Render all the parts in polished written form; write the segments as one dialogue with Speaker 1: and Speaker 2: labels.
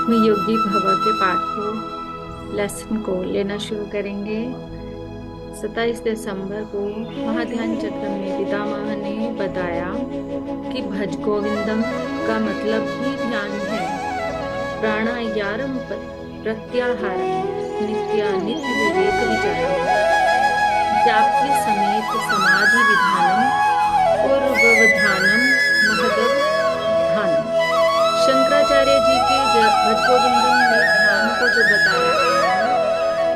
Speaker 1: आत्मयोगी भव के पाठ को लेसन को लेना शुरू करेंगे। 27 दिसंबर को महाध्यान चक्र में पितामह ने बताया कि भज गोविंदम का मतलब ही ध्यान है। प्राणायाम प्रत्याहार नित्य विवेक विचारम जाप्य समेत समाधि विधानम पूर्ववधानम महदवधानम। शंकराचार्य जी के भज गोविंदम में ध्यान को जो बताया गया है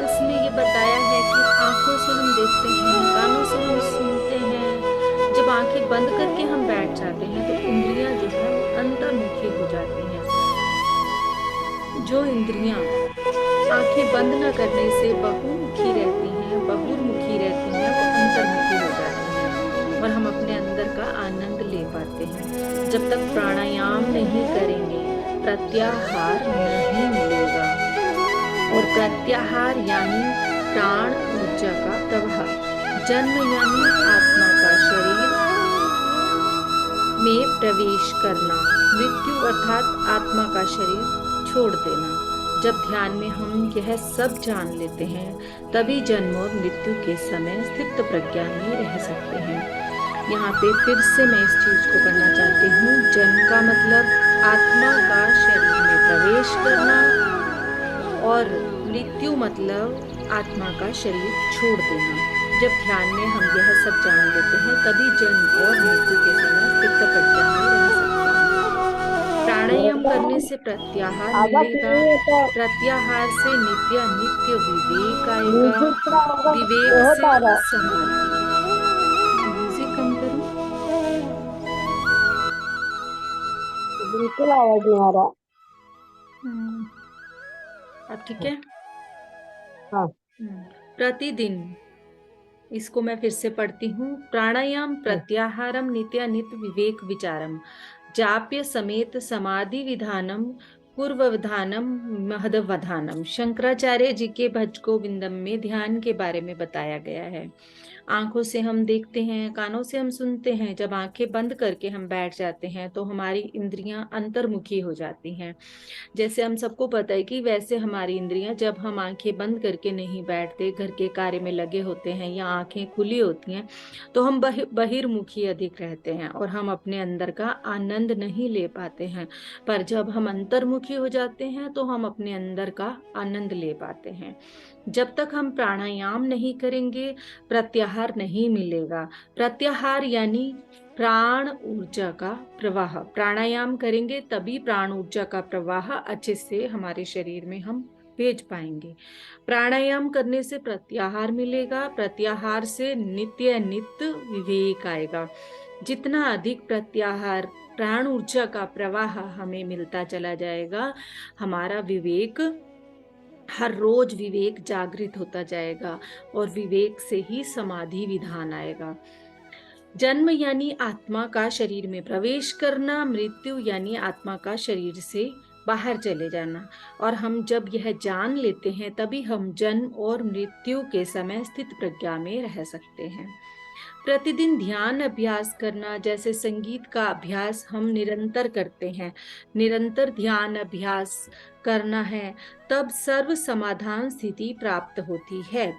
Speaker 1: उसमें ये बताया है कि आंखों से हम देखते हैं, कानों से हम सुनते हैं। जब आंखें बंद करके हम बैठ जाते हैं तो इंद्रियां जो है वो अंतर्मुखी हो जाती हैं। जो इंद्रियां आंखें बंद न करने से बहुमुखी रहती हैं, बहुर्मुखी रहती हैं, वो अंतर्मुखी हो जाती हैं और हम अपने अंदर का आनंद ले पाते हैं। जब तक प्राणायाम नहीं करेंगे प्रत्याहार नहीं मिलेगा। और प्रत्याहार यानी प्राण ऊर्जा का प्रवाह। जन्म यानी आत्मा का शरीर में प्रवेश करना, मृत्यु अर्थात आत्मा का शरीर छोड़ देना। जब ध्यान में हम यह सब जान लेते हैं तभी जन्म और मृत्यु के समय स्थित प्रज्ञा में रह सकते हैं। यहाँ पे फिर से मैं इस चीज को पढ़ना चाहती हूँ। जन्म का मतलब आत्मा का शरीर में प्रवेश करना और मृत्यु मतलब आत्मा का शरीर छोड़ देना। जब ध्यान में हम यह सब जान लेते हैं तभी जन्म और मृत्यु के समय स्थित प्रज्ञा में रह सकते हैं। प्राणायाम करने से प्रत्याहार मिलेगा। प्रत्याहार से नित्य विवेक आएगा। विवेक से समाधि। म्यूजिक कम करूं?
Speaker 2: बिल्कुल आवाज नहीं आ रहा।
Speaker 1: अब ठीक है।
Speaker 2: हाँ।
Speaker 1: प्रतिदिन, इसको मैं फिर से पढ़ती हूँ। प्राणायाम प्रत्याहारम नित्य विवेक विचारम जाप्य समेत समाधि विधानम पूर्ववधानम महदवधानम। शंकराचार्य जी के भज गोविंदम में ध्यान के बारे में बताया गया है। आंखों से हम देखते हैं, कानों से हम सुनते हैं। जब आंखें बंद करके हम बैठ जाते हैं तो हमारी इंद्रियां अंतर्मुखी हो जाती हैं। जैसे हम सबको पता है कि वैसे हमारी इंद्रियां जब हम आंखें बंद करके नहीं बैठते, घर के कार्य में लगे होते हैं या आंखें खुली होती हैं, तो हम बहिर्मुखी अधिक रहते हैं और हम अपने अंदर का आनंद नहीं ले पाते हैं। पर जब हम अंतर्मुखी हो जाते हैं तो हम अपने अंदर का आनंद ले पाते हैं। जब तक हम प्राणायाम नहीं करेंगे प्रत्याहार नहीं मिलेगा। प्रत्याहार यानी प्राण ऊर्जा का प्रवाह। प्राणायाम करेंगे तभी प्राण ऊर्जा का प्रवाह अच्छे से हमारे शरीर में हम भेज पाएंगे। प्राणायाम करने से प्रत्याहार मिलेगा। प्रत्याहार से नित्य विवेक आएगा। जितना अधिक प्रत्याहार प्राण ऊर्जा का प्रवाह हमें मिलता चला जाएगा, हमारा विवेक हर रोज विवेक जागृत होता जाएगा और विवेक से ही समाधि विधान आएगा। जन्म यानी आत्मा का शरीर में प्रवेश करना, मृत्यु यानी आत्मा का शरीर से बाहर चले जाना। और हम जब यह जान लेते हैं तभी हम जन्म और मृत्यु के समय स्थित प्रज्ञा में रह सकते हैं। प्रतिदिन ध्यान अभ्यास करना, जैसे संगीत का अभ्यास हम निरंतर करते हैं, निरंतर ध्यान अभ्यास करना है, तब सर्व समाधान स्थिति प्राप्त होती है।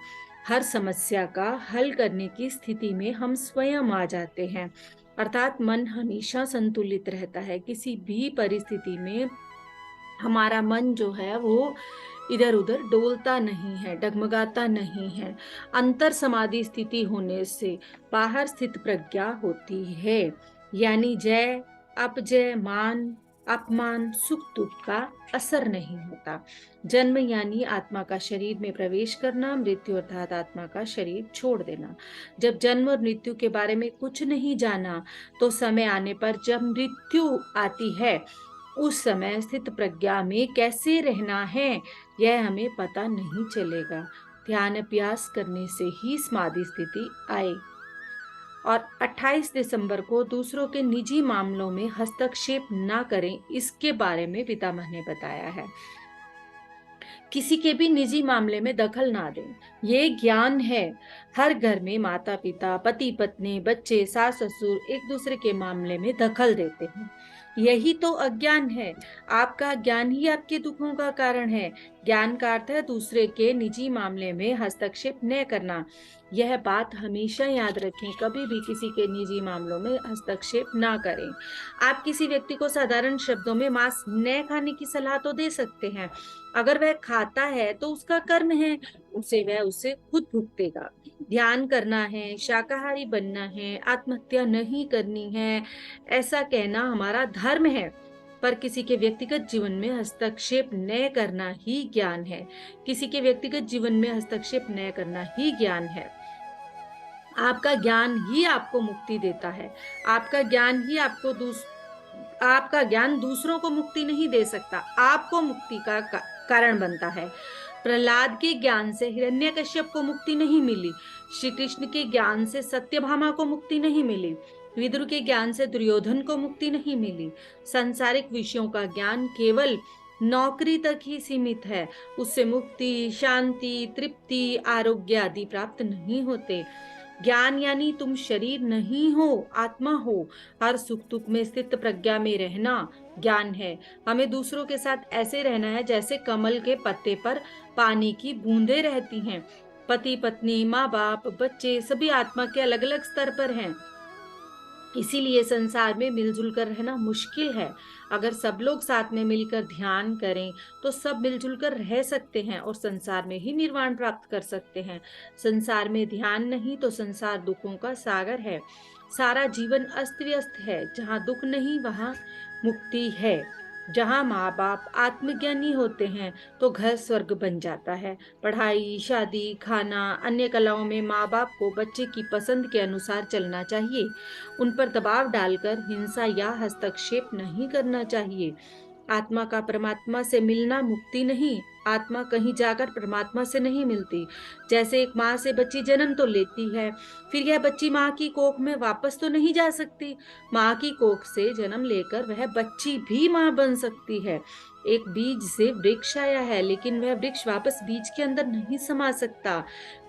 Speaker 1: हर समस्या का हल करने की स्थिति में हम स्वयं आ जाते हैं। अर्थात मन हमेशा संतुलित रहता है। किसी भी परिस्थिति में हमारा मन जो है वो इधर उधर डोलता नहीं है, डगमगाता नहीं है। अंतर समाधि स्थिति होने से बाहर स्थित प्रज्ञा होती है, यानी जय अपजय मान अपमान सुख दुख का असर नहीं होता। जन्म यानी आत्मा का शरीर में प्रवेश करना, मृत्यु अर्थात आत्मा का शरीर छोड़ देना। जब जन्म और मृत्यु के बारे में कुछ नहीं जाना तो समय आने पर जब मृत्यु आती है उस समय स्थित प्रज्ञा में कैसे रहना है यह हमें पता नहीं चलेगा। ध्यान अभ्यास करने से ही समाधि स्थिति आए। और 28 दिसंबर को दूसरों के निजी मामलों में हस्तक्षेप ना करें, इसके बारे में पितामह ने बताया है। किसी के भी निजी मामले में दखल ना दें। ये ज्ञान है। हर घर में माता पिता, पति पत्नी, बच्चे, सास ससुर एक दूसरे के मामले में दखल देते हैं। यही तो अज्ञान है। आपका ज्ञान ही आपके दुखों का कारण है। ज्ञान का अर्थ है दूसरे के निजी मामले में हस्तक्षेप न करना। यह बात हमेशा याद रखें, कभी भी किसी के निजी मामलों में हस्तक्षेप ना करें। आप किसी व्यक्ति को साधारण शब्दों में मांस न खाने की सलाह तो दे सकते हैं। अगर वह खाता है तो उसका कर्म है, उसे खुद भुगतेगा। ध्यान करना है, शाकाहारी बनना है, आत्महत्या नहीं करनी है, ऐसा कहना हमारा धर्म है। पर किसी के व्यक्तिगत जीवन में हस्तक्षेप न करना ही ज्ञान है। किसी के व्यक्तिगत जीवन में हस्तक्षेप न करना ही ज्ञान है। आपका ज्ञान ही आपको मुक्ति देता है। आपका ज्ञान ही आपका ज्ञान दूसरों को मुक्ति नहीं दे सकता, आपको मुक्ति का कारण बनता है। प्रहलाद के ज्ञान से हिरण्यकश्यप को मुक्ति नहीं मिली। श्री कृष्ण के ज्ञान से सत्यभामा को मुक्ति नहीं मिली। विदुर के ज्ञान से दुर्योधन को मुक्ति नहीं मिली। सांसारिक विषयों का ज्ञान केवल नौकरी तक ही सीमित है। उससे मुक्ति, शांति, तृप्ति, आरोग्य आदि प्राप्त नहीं होते। ज्ञान यानी तुम शरीर नहीं हो, आत्मा हो। हर सुख दुख में स्थित प्रज्ञा में रहना ज्ञान है। हमें दूसरों के साथ ऐसे रहना है जैसे कमल के पत्ते पर पानी की बूंदें रहती हैं। पति पत्नी, माँ बाप, बच्चे सभी आत्मा के अलग अलग स्तर पर हैं। इसीलिए संसार में मिलजुल कर रहना मुश्किल है। अगर सब लोग साथ में मिलकर ध्यान करें तो सब मिलजुल कर रह सकते हैं और संसार में ही निर्वाण प्राप्त कर सकते हैं। संसार में ध्यान नहीं तो संसार दुखों का सागर है। सारा जीवन अस्त व्यस्त है। जहाँ दुख नहीं वहाँ मुक्ति है। जहाँ माँ बाप आत्मज्ञानी होते हैं तो घर स्वर्ग बन जाता है। पढ़ाई, शादी, खाना, अन्य कलाओं में माँ बाप को बच्चे की पसंद के अनुसार चलना चाहिए। उन पर दबाव डालकर हिंसा या हस्तक्षेप नहीं करना चाहिए। आत्मा का परमात्मा से मिलना मुक्ति नहीं, आत्मा कहीं जाकर परमात्मा से नहीं मिलती। जैसे एक माँ से बच्ची जन्म तो लेती है, फिर यह बच्ची माँ की कोख में वापस तो नहीं जा सकती। माँ की कोख से जन्म लेकर वह बच्ची भी माँ बन सकती है। एक बीज से वृक्ष आया है, लेकिन वह वृक्ष वापस बीज के अंदर नहीं समा सकता।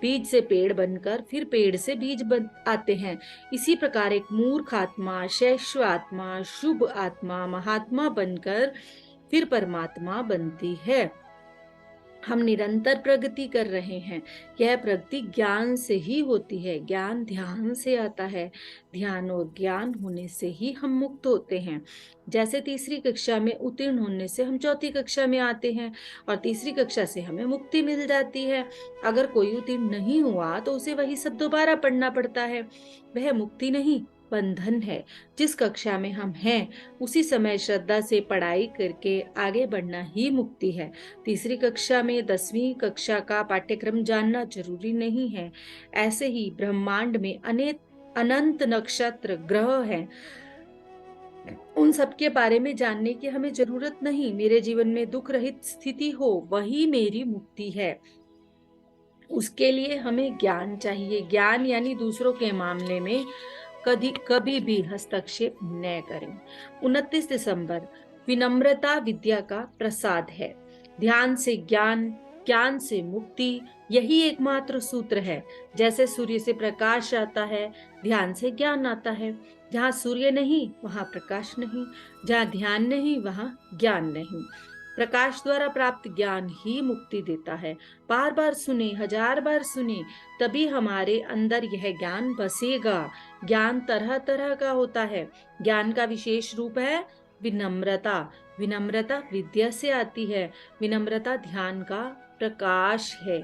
Speaker 1: बीज से पेड़ बनकर फिर पेड़ से बीज बन आते हैं। इसी प्रकार एक मूर्ख आत्मा, शैशव आत्मा, शुभ आत्मा, महात्मा बनकर फिर परमात्मा बनती है। हम निरंतर प्रगति कर रहे हैं। यह प्रगति ज्ञान से ही होती है। ज्ञान ध्यान से आता है। ध्यान और ज्ञान होने से ही हम मुक्त होते हैं। जैसे तीसरी कक्षा में उत्तीर्ण होने से हम चौथी कक्षा में आते हैं और तीसरी कक्षा से हमें मुक्ति मिल जाती है। अगर कोई उत्तीर्ण नहीं हुआ तो उसे वही सब दोबारा पढ़ना पड़ता है। वह मुक्ति नहीं, बंधन है। जिस कक्षा में हम हैं उसी समय श्रद्धा से पढ़ाई करके आगे बढ़ना ही मुक्ति है। तीसरी कक्षा में 10वीं कक्षा का पाठ्यक्रम जानना जरूरी नहीं है। ऐसे ही ब्रह्मांड में अनंत नक्षत्र, ग्रह हैं। उन सब के बारे में जानने की हमें जरूरत नहीं। मेरे जीवन में दुख रहित स्थिति हो, वही मेरी मुक्ति है। उसके लिए हमें ज्ञान चाहिए। ज्ञान यानी दूसरों के मामले में कभी भी हस्तक्षेप न करें। 29 दिसंबर, विनम्रता विद्या का प्रसाद है। ध्यान से ज्ञान, ज्ञान से मुक्ति, यही एकमात्र सूत्र है। जैसे सूर्य से प्रकाश आता है, ध्यान से ज्ञान आता है। जहाँ सूर्य नहीं वहाँ प्रकाश नहीं, जहाँ ध्यान नहीं वहाँ ज्ञान नहीं। प्रकाश द्वारा प्राप्त ज्ञान ही मुक्ति देता है। बार बार सुने, 1000 बार सुने, तभी हमारे अंदर यह ज्ञान बसेगा। ज्ञान तरह तरह का होता है। ज्ञान का विशेष रूप है विनम्रता। विनम्रता विद्या से आती है। विनम्रता ध्यान का प्रकाश है।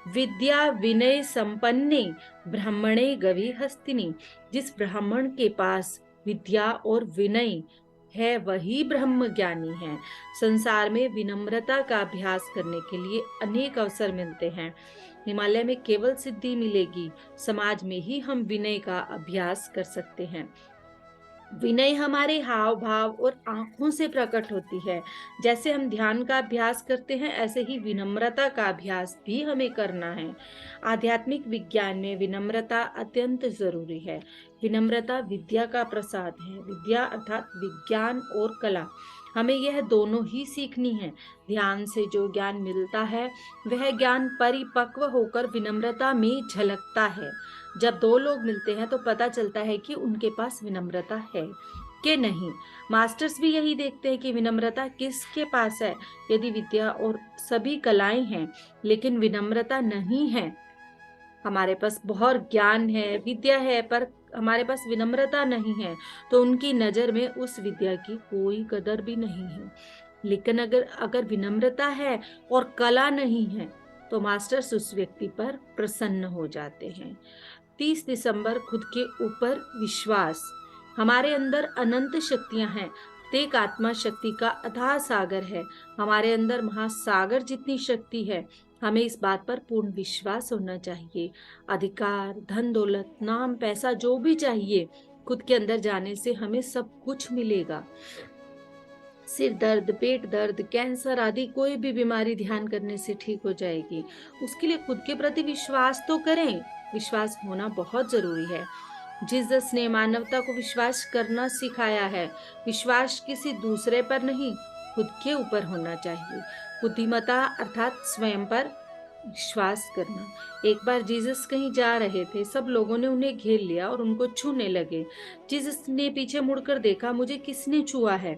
Speaker 1: विद्या विनय संपन्ने ब्राह्मणे गवी हस्तिनी। जिस ब्राह्मण के पास विद्या और विनय है वही ब्रह्म ज्ञानी है। संसार में विनम्रता का अभ्यास करने के लिए अनेक अवसर मिलते हैं। हिमालय में केवल सिद्धि मिलेगी, समाज में ही हम विनय का अभ्यास कर सकते हैं। विनय हमारे हाव भाव और आंखों से प्रकट होती है। जैसे हम ध्यान का अभ्यास करते हैं, ऐसे ही विनम्रता का अभ्यास भी हमें करना है। आध्यात्मिक विज्ञान में विनम्रता अत्यंत जरूरी है। विनम्रता विद्या का प्रसाद है। विद्या अर्थात विज्ञान और कला, हमें यह दोनों ही सीखनी है। ध्यान से जो ज्ञान मिलता है वह ज्ञान परिपक्व होकर विनम्रता में झलकता है। जब दो लोग मिलते हैं तो पता चलता है कि उनके पास विनम्रता है कि नहीं। मास्टर्स भी यही देखते हैं कि विनम्रता किसके पास है। यदि विद्या और सभी कलाएं हैं लेकिन विनम्रता नहीं है, हमारे पास बहुत ज्ञान है, विद्या है, पर हमारे पास विनम्रता नहीं है, तो उनकी नजर में उस विद्या की कोई कदर भी नहीं है। लेकिन अगर अगर विनम्रता है और कला नहीं है तो मास्टर्स उस व्यक्ति पर प्रसन्न हो जाते हैं। 30 दिसंबर, खुद के ऊपर विश्वास। हमारे अंदर अनंत शक्तियां हैं। प्रत्येक आत्मा शक्ति का अथाह सागर है। हमारे अंदर महासागर जितनी शक्ति है। हमें इस बात पर पूर्ण विश्वास होना चाहिए। अधिकार, धन दौलत, नाम, पैसा जो भी चाहिए, खुद के अंदर जाने से हमें सब कुछ मिलेगा। सिर दर्द, पेट दर्द, कैंसर आदि कोई भी बीमारी ध्यान करने से ठीक हो जाएगी। उसके लिए खुद के प्रति विश्वास तो करें। विश्वास होना बहुत जरूरी है। जीसस ने मानवता को विश्वास करना सिखाया है। विश्वास किसी दूसरे पर नहीं, खुद के ऊपर होना चाहिए। बुद्धिमत्ता अर्थात स्वयं पर विश्वास करना। एक बार जीसस कहीं जा रहे थे, सब लोगों ने उन्हें घेर लिया और उनको छूने लगे। जीसस ने पीछे मुड़कर देखा, मुझे किसने छुआ है?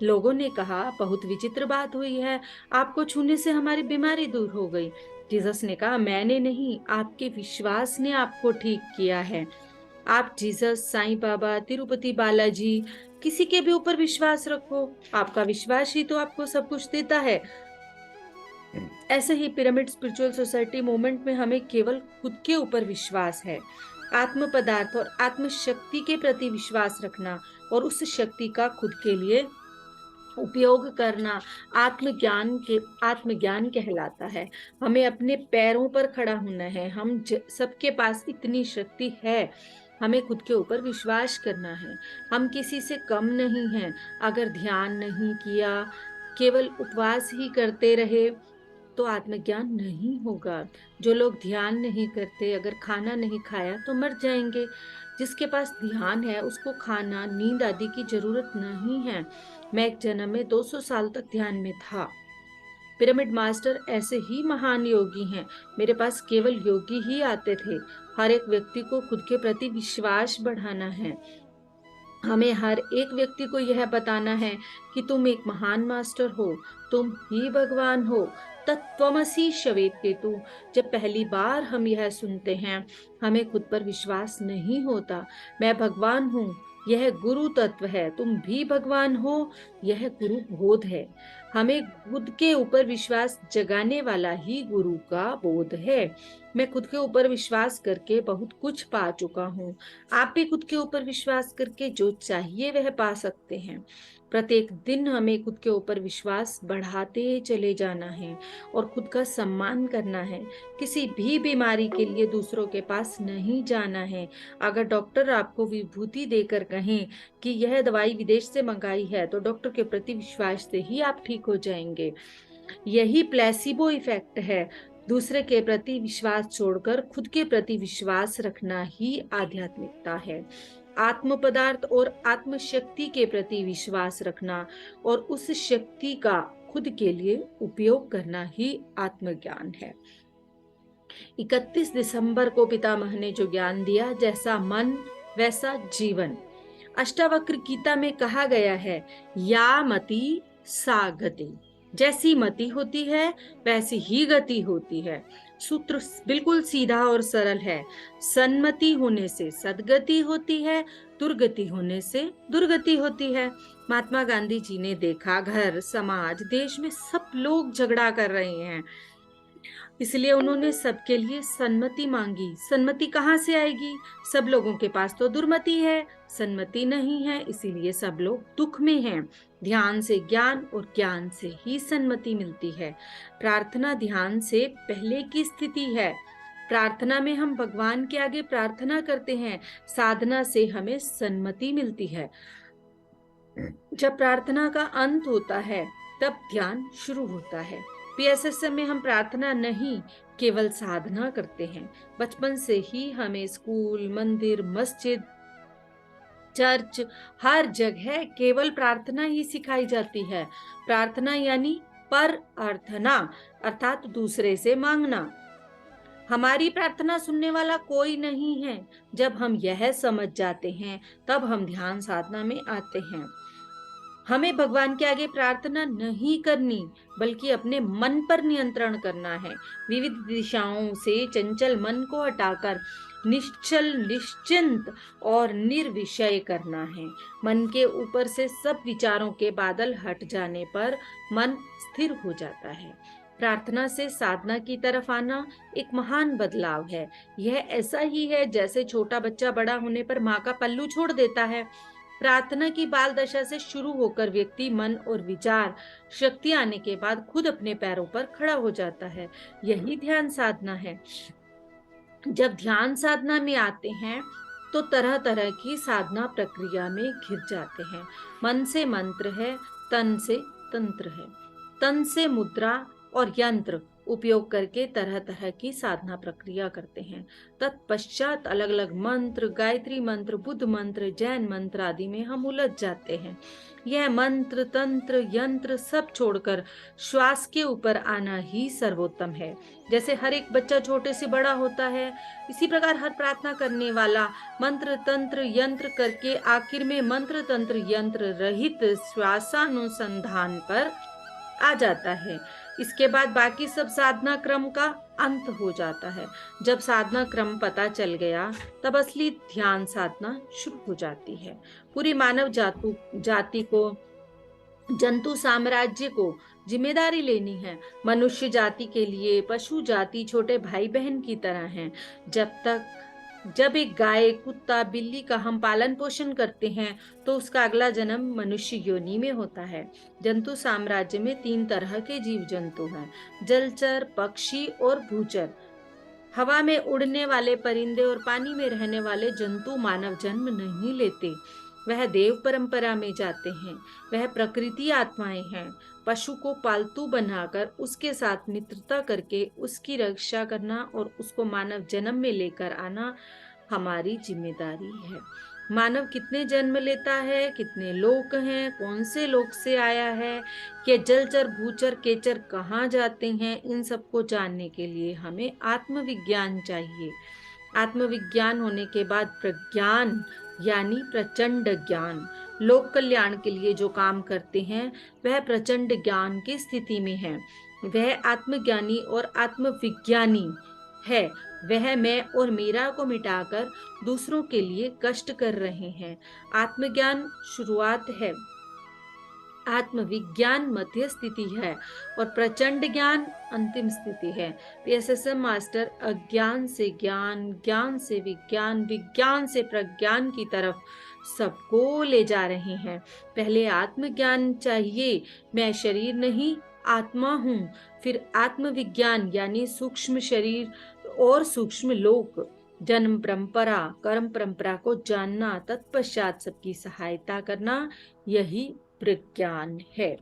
Speaker 1: लोगों ने कहा, बहुत विचित्र बात हुई है, आपको छूने से हमारी बीमारी दूर हो गई। जीसस ने कहा, मैंने नहीं, आपके विश्वास ने आपको ठीक किया है। आप जीसस, साईं बाबा, तिरुपति बालाजी, किसी के भी ऊपर विश्वास रखो, आपका विश्वास ही तो आपको सब कुछ देता है। ऐसे ही पिरामिड स्पिरिचुअल सोसाइटी मूवमेंट में हमें केवल खुद के ऊपर विश्वास है। आत्म पदार्थ और आत्म शक्ति के प्रति विश्वास रखना और उस शक्ति का खुद के लिए उपयोग करना आत्मज्ञान कहलाता है। हमें अपने पैरों पर खड़ा होना है। सबके पास इतनी शक्ति है। हमें खुद के ऊपर विश्वास करना है। हम किसी से कम नहीं हैं। अगर ध्यान नहीं किया, केवल उपवास ही करते रहे तो आत्मज्ञान नहीं होगा। जो लोग ध्यान नहीं करते, अगर खाना नहीं खाया तो मर जाएंगे। जिसके पास ध्यान है उसको खाना, नींद आदि की जरूरत नहीं है। मैं एक जन्म में 200 साल तक ध्यान में था। पिरामिड मास्टर ऐसे ही महान योगी हैं। मेरे पास केवल योगी ही आते थे। हर एक व्यक्ति को खुद के प्रति विश्वास बढ़ाना है। हमें हर एक व्यक्ति को यह बताना है कि तुम एक महान मास्टर हो, तुम ही भगवान हो। तत्त्वमसि शवेतेतु। जब पहली बार हम यह सुनते हैं, हमें खुद पर विश्वास नहीं होता। मैं भगवान हूँ, यह गुरु तत्व है। तुम भी भगवान हो, यह गुरु बोध है। हमें खुद के ऊपर विश्वास जगाने वाला ही गुरु का बोध है। मैं खुद के ऊपर विश्वास करके बहुत कुछ पा चुका हूँ। आप भी खुद के ऊपर विश्वास करके जो चाहिए वह पा सकते हैं। प्रत्येक दिन हमें खुद के ऊपर विश्वास बढ़ाते चले जाना है और खुद का सम्मान करना है। किसी भी बीमारी के लिए दूसरों के पास नहीं जाना है। अगर डॉक्टर आपको विभूति देकर कहें कि यह दवाई विदेश से मंगाई है, तो डॉक्टर के प्रति विश्वास से ही आप ठीक हो जाएंगे। यही प्लेसिबो इफेक्ट है। दूसरे के प्रति विश्वास छोड़कर खुद के प्रति विश्वास रखना ही आध्यात्मिकता है। आत्म पदार्थ और आत्म शक्ति के प्रति विश्वास रखना और उस शक्ति का खुद के लिए उपयोग करना ही आत्मज्ञान है। 31 दिसंबर को पितामह ने जो ज्ञान दिया, जैसा मन वैसा जीवन। अष्टावक्र गीता में कहा गया है, या मति सा गति। जैसी मति होती है वैसी ही गति होती है। सूत्र बिल्कुल सीधा और सरल है। सन्मति होने से सदगति होती है, दुर्गति होने से दुर्गति होती है। महात्मा गांधी जी ने देखा, घर, समाज, देश में सब लोग झगड़ा कर रहे हैं, इसलिए उन्होंने सबके लिए सन्मति मांगी। सन्मति कहाँ से आएगी? सब लोगों के पास तो दुर्मति है, सन्मति नहीं है, इसीलिए सब लोग दुख में हैं। ध्यान से ज्ञान और ज्ञान से ही सन्मति मिलती है। प्रार्थना ध्यान से पहले की स्थिति है। प्रार्थना में हम भगवान के आगे प्रार्थना करते हैं। साधना से हमें सन्मति मिलती है। जब प्रार्थना का अंत होता है तब ध्यान शुरू होता है। पीएसएसएम में हम प्रार्थना नहीं, केवल साधना करते हैं। बचपन से ही हमें स्कूल, मंदिर, मस्जिद चर्च, हर जगह केवल प्रार्थना ही सिखाई जाती है। प्रार्थना यानी पर अर्थना, अर्थात दूसरे से मांगना। हमारी प्रार्थना सुनने वाला कोई नहीं है। जब हम यह समझ जाते हैं, तब हम ध्यान साधना में आते हैं। हमें भगवान के आगे प्रार्थना नहीं करनी, बल्कि अपने मन पर नियंत्रण करना है। विविध दिशाओं से चंचल मन को हटाकर निश्चल, निश्चिंत और निर्विषय करना है। मन के ऊपर से सब विचारों के बादल हट जाने पर मन स्थिर हो जाता है। प्रार्थना से साधना की तरफ आना एक महान बदलाव है। यह ऐसा ही है जैसे छोटा बच्चा बड़ा होने पर माँ का पल्लू छोड़ देता है। प्रार्थना की बाल दशा से शुरू होकर व्यक्ति मन और विचार शक्ति आने के बाद खुद अपने पैरों पर खड़ा हो जाता है। यही ध्यान साधना है। जब ध्यान साधना में आते हैं, तो तरह तरह की साधना प्रक्रिया में घिर जाते हैं। मन से मंत्र है, तन से तंत्र है, तन से मुद्रा और यंत्र उपयोग करके तरह तरह की साधना प्रक्रिया करते हैं। तत्पश्चात अलग अलग मंत्र, गायत्री मंत्र, बुद्ध मंत्र, जैन मंत्र आदि में हम उलझ जाते हैं। यह मंत्र, तंत्र, यंत्र सब छोड़कर श्वास के ऊपर आना ही सर्वोत्तम है। जैसे हर एक बच्चा छोटे से बड़ा होता है, इसी प्रकार हर प्रार्थना करने वाला मंत्र, तंत्र, यंत्र करके आखिर में मंत्र, तंत्र, यंत्र रहित श्वासानुसंधान पर आ जाता है। इसके बाद बाकी सब साधना क्रम का अंत हो जाता है। जब साधना क्रम पता चल गया, तब असली ध्यान साधना शुरू हो जाती है। पूरी मानव जाति को, जंतु साम्राज्य को जिम्मेदारी लेनी है। मनुष्य जाति के लिए पशु जाति छोटे भाई बहन की तरह हैं। जब एक गाय, कुत्ता, बिल्ली का हम पालन पोषण करते हैं, तो उसका अगला जन्म मनुष्य योनि में होता है। जंतु साम्राज्य में 3 तरह के जीव जंतु हैं: जलचर, पक्षी और भूचर। हवा में उड़ने वाले परिंदे और पानी में रहने वाले जंतु मानव जन्म नहीं लेते, वह देव परंपरा में जाते हैं। वह प्रकृति आत्माएं हैं। पशु को पालतू बनाकर उसके साथ मित्रता करके उसकी रक्षा करना और उसको मानव जन्म में लेकर आना हमारी जिम्मेदारी है। मानव कितने जन्म लेता है, कितने लोक हैं, कौन से लोक से आया है, ये जलचर, भूचर, केचर कहाँ जाते हैं, इन सबको जानने के लिए हमें आत्मविज्ञान चाहिए। आत्मविज्ञान होने के बाद प्रज्ञान यानी प्रचंड ज्ञान। लोक कल्याण के लिए जो काम करते हैं, वह प्रचंड ज्ञान की स्थिति में है। वह आत्मज्ञानी और आत्मविज्ञानी है। वह मैं और मेरा को मिटाकर दूसरों के लिए कष्ट कर रहे हैं। आत्मज्ञान शुरुआत है, आत्मविज्ञान मध्य स्थिति है और प्रचंड ज्ञान अंतिम स्थिति है। पीएसएसएम मास्टर अज्ञान से ज्ञान, ज्ञान से विज्ञान, विज्ञान से प्रज्ञान की तरफ सबको ले जा रहे हैं। पहले आत्मज्ञान चाहिए, मैं शरीर नहीं आत्मा हूँ। फिर आत्मविज्ञान यानी सूक्ष्म शरीर और सूक्ष्म लोक, जन्म परंपरा, कर्म परंपरा को जानना, तत्पश्चात सबकी सहायता करना, यही प्रज्ञान है।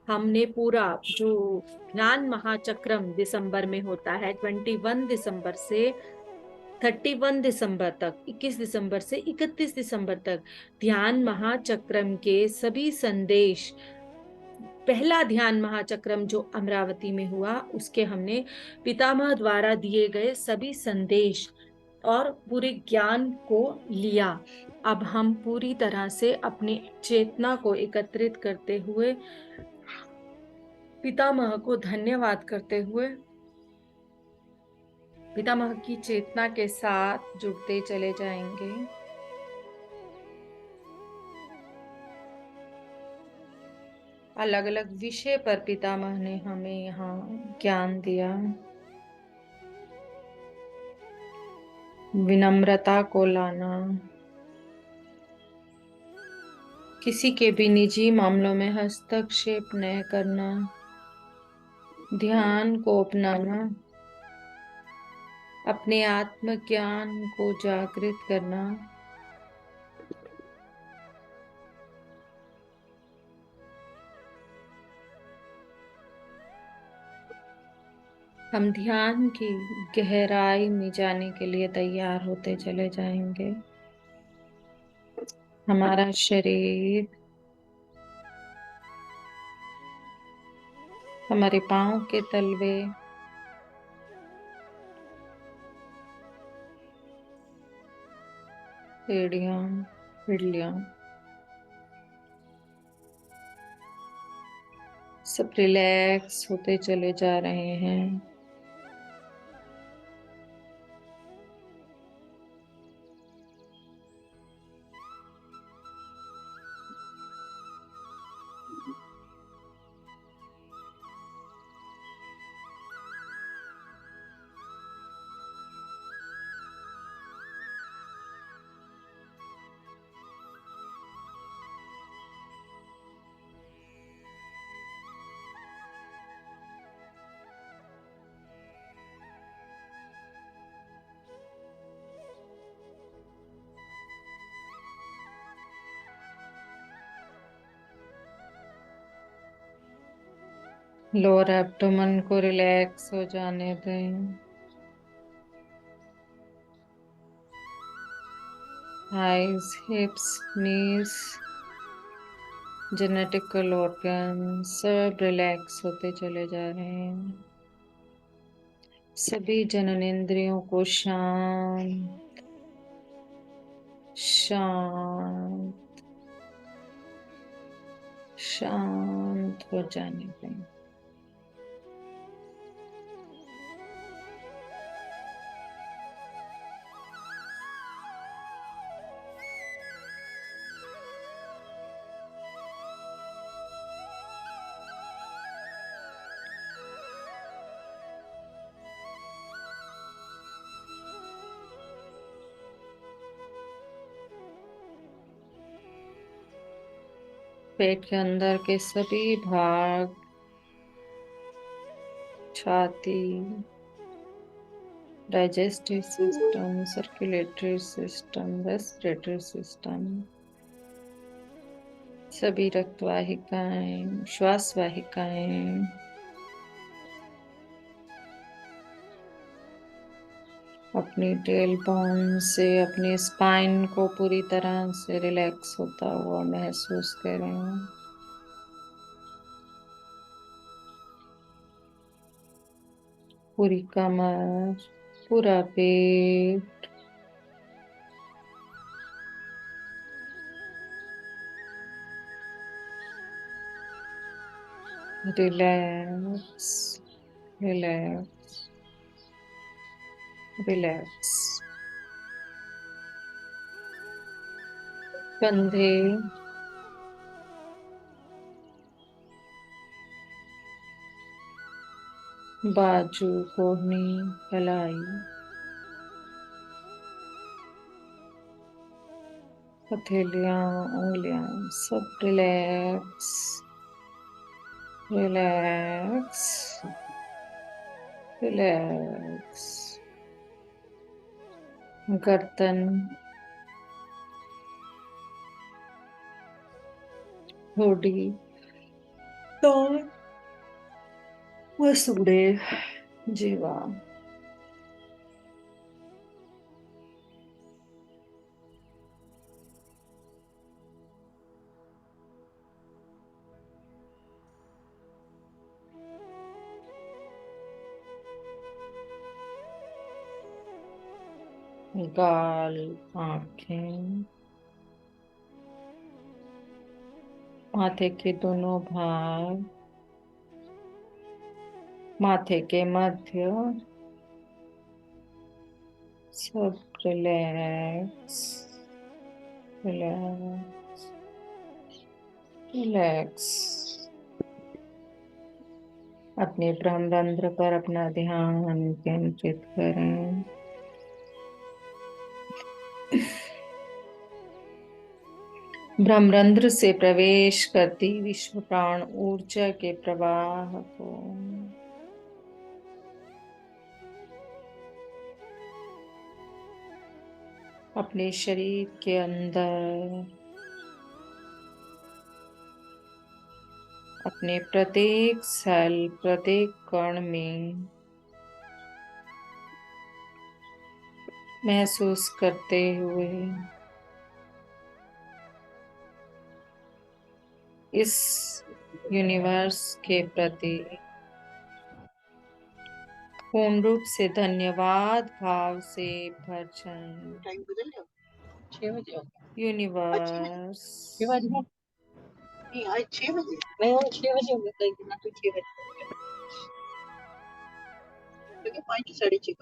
Speaker 1: हमने पूरा जो ज्ञान महाचक्रम दिसंबर में होता है, 21 दिसंबर से 31 दिसंबर तक, 21 दिसंबर से 31 दिसंबर तक ध्यान महाचक्रम के सभी संदेश, पहला ध्यान महाचक्रम जो अमरावती में हुआ, उसके हमने पितामह द्वारा दिए गए सभी संदेश और पूरे ज्ञान को लिया। अब हम पूरी तरह से अपनी चेतना को एकत्रित करते हुए, पितामह को धन्यवाद करते हुए, पितामह की चेतना के साथ जुड़ते चले जाएंगे। अलग अलग विषय पर पितामह ने हमें यहाँ ज्ञान दिया। विनम्रता को लाना, किसी के भी निजी मामलों में हस्तक्षेप न करना, ध्यान को अपनाना, अपने आत्मज्ञान को जागृत करना, हम ध्यान की गहराई में जाने के लिए तैयार होते चले जाएंगे। हमारा शरीर, हमारे पांव के तलवे, एड़ियां, पिड़लियां, सब रिलैक्स होते चले जा रहे हैं। लोअर एब्डोमेन को रिलैक्स हो जाने दें। थाइस, हिप्स, नीज, जेनेटिकल ऑर्गन सब रिलैक्स होते चले जा रहे हैं। सभी जननेंद्रियों को शांत शांत शांत हो जाने दें। पेट के अंदर के सभी भाग, छाती, digestive system, circulatory system, respiratory system, सभी रक्त वाहिकाएं, श्वास वाहिकाएं, अपनी टेल बोन से अपनी स्पाइन को पूरी तरह से रिलैक्स होता हुआ महसूस करें। पूरी कमर, पूरा पेट, रिलैक्स रिलैक्स रिलैक्स। कंधे, बाजू, कोहनी, कलाई, हथेलियां, उंगलियां सब रिलैक्स रिलैक्स रिलैक्स। गर्दन, ठोड़ी, तो मसूड़े, जीवा। गाल, आंखें, माथे के दोनों भाग, माथे के मध्य, सब रिलैक्स रिलैक्स रिलैक्स। अपने ब्रह्मरंध्र पर अपना ध्यान केंद्रित करें। ब्रह्मरंध्र से प्रवेश करती विश्व प्राण ऊर्जा के प्रवाह को अपने शरीर के अंदर, अपने प्रत्येक सेल, प्रत्येक कण में महसूस करते हुए इस यूनिवर्स के प्रति पूर्ण रूप से धन्यवाद भाव से भजन।
Speaker 2: टाइम बदल गया 6 बजे हो गया।
Speaker 1: यूनिवर्स
Speaker 2: 6 बजे नहीं आज 6 बजे नहीं वो 6 बजे हो गया कई दिन तो 6 बजे क्योंकि 5 साढ़े 6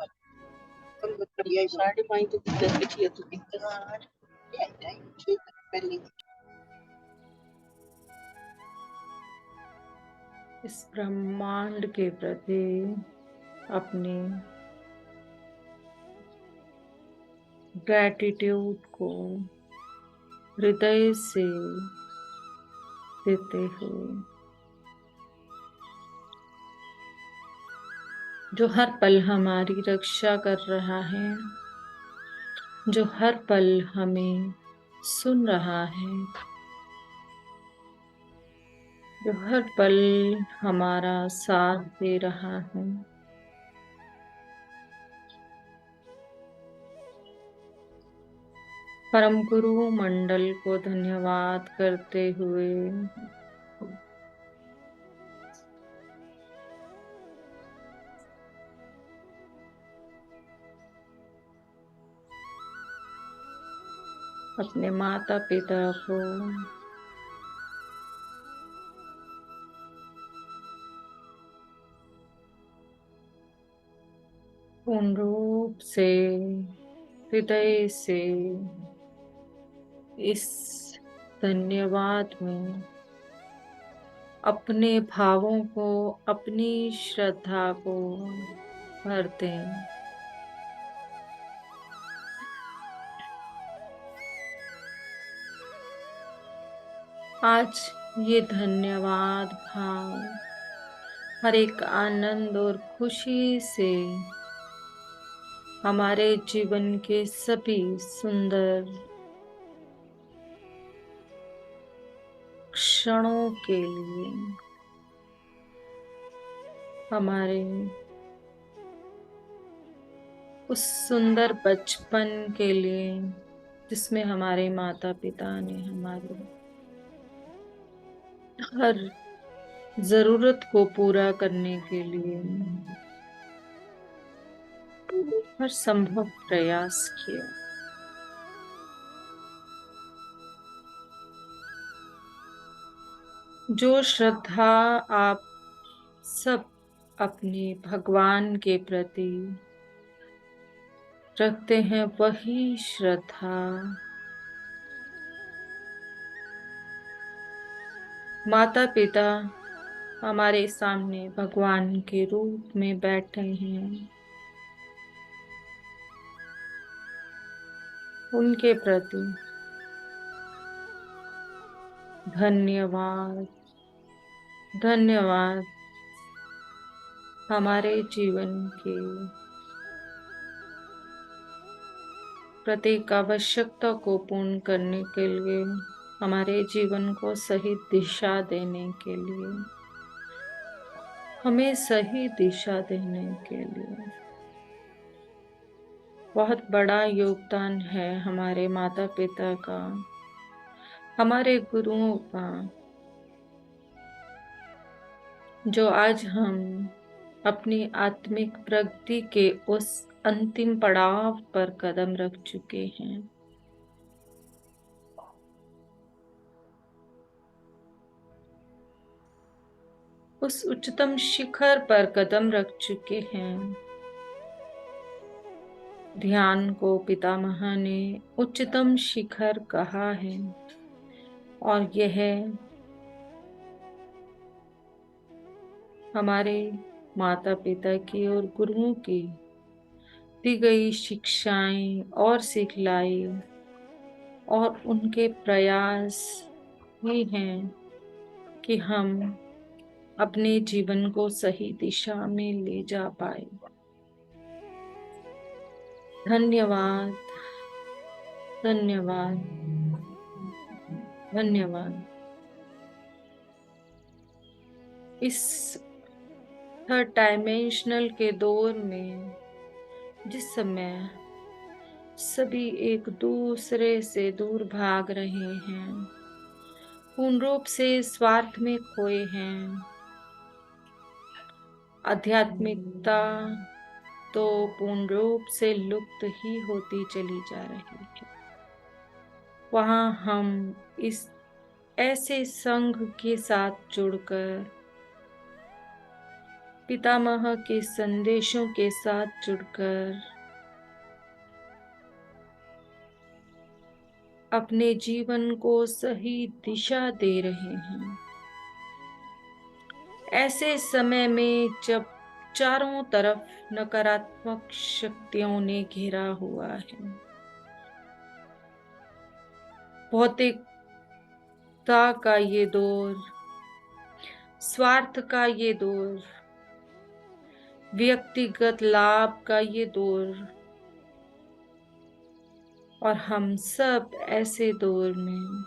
Speaker 2: कम बढ़िया 5:30 तो 10 बजे तो कितना ये टाइम 6 पहले
Speaker 1: इस ब्रह्मांड के प्रति अपनी ग्रैटिट्यूड को हृदय से देते हुए, जो हर पल हमारी रक्षा कर रहा है, जो हर पल हमें सुन रहा है, जो हर पल हमारा साथ दे रहा है, परम गुरु मंडल को धन्यवाद करते हुए अपने माता पिता को पूर्ण रूप से हृदय से इस धन्यवाद में अपने भावों को, अपनी श्रद्धा को भरते हैं। आज ये धन्यवाद भाव हर एक आनंद और खुशी से हमारे जीवन के सभी सुंदर क्षणों के लिए, हमारे उस सुंदर बचपन के लिए जिसमें हमारे माता पिता ने हमारे हर जरूरत को पूरा करने के लिए हर संभव प्रयास किया। जो श्रद्धा आप सब अपने भगवान के प्रति रखते हैं, वही श्रद्धा माता पिता हमारे सामने भगवान के रूप में बैठे हैं, उनके प्रति धन्यवाद। धन्यवाद हमारे जीवन के प्रत्येक आवश्यकता को पूर्ण करने के लिए, हमारे जीवन को सही दिशा देने के लिए, हमें सही दिशा देने के लिए बहुत बड़ा योगदान है हमारे माता पिता का, हमारे गुरुओं का, जो आज हम अपनी आत्मिक प्रगति के उस अंतिम पड़ाव पर कदम रख चुके हैं। उस उच्चतम शिखर पर कदम रख चुके हैं। ध्यान को पितामह ने उच्चतम शिखर कहा है और यह हमारे माता पिता की और गुरुओं की दी गई शिक्षाएं और सिखलाई और उनके प्रयास ही हैं कि हम अपने जीवन को सही दिशा में ले जा पाए। धन्यवाद, धन्यवाद, धन्यवाद। इस थर्ड डायमेंशनल के दौर में जिस समय सभी एक दूसरे से दूर भाग रहे हैं, पूर्ण रूप से स्वार्थ में खोए हैं। आध्यात्मिकता तो पूर्ण रूप से लुप्त ही होती चली जा रही है। वहां हम इस ऐसे संघ के साथ जुड़कर, पितामह के संदेशों के साथ जुड़कर अपने जीवन को सही दिशा दे रहे हैं। ऐसे समय में जब चारों तरफ नकारात्मक शक्तियों ने घेरा हुआ है, भौतिकता का ये दौर, स्वार्थ का ये दौर, व्यक्तिगत लाभ का ये दौर, और हम सब ऐसे दौर में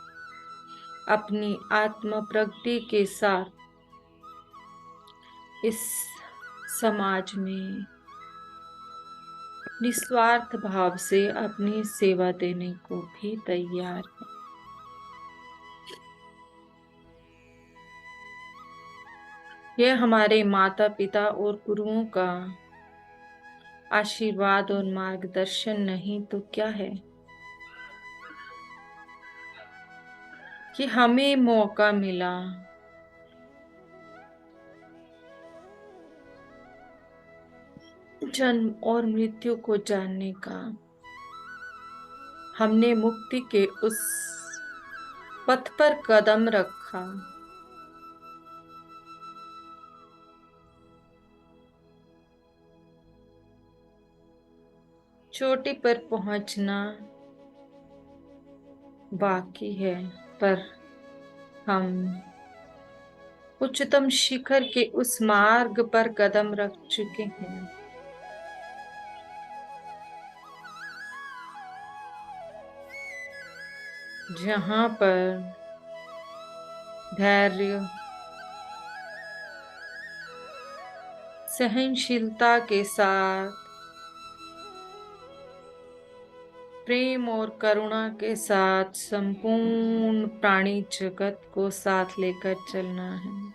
Speaker 1: अपनी आत्म प्रगति के साथ इस समाज में निस्वार्थ भाव से अपनी सेवा देने को भी तैयार है। यह हमारे माता पिता और गुरुओं का आशीर्वाद और मार्गदर्शन नहीं तो क्या है कि हमें मौका मिला जन्म और मृत्यु को जानने का। हमने मुक्ति के उस पथ पर कदम रखा। चोटी पर पहुंचना बाकी है, पर हम उच्चतम शिखर के उस मार्ग पर कदम रख चुके हैं। जहां पर धैर्य, सहनशीलता के साथ, प्रेम और करुणा के साथ संपूर्ण प्राणी जगत को साथ लेकर चलना है।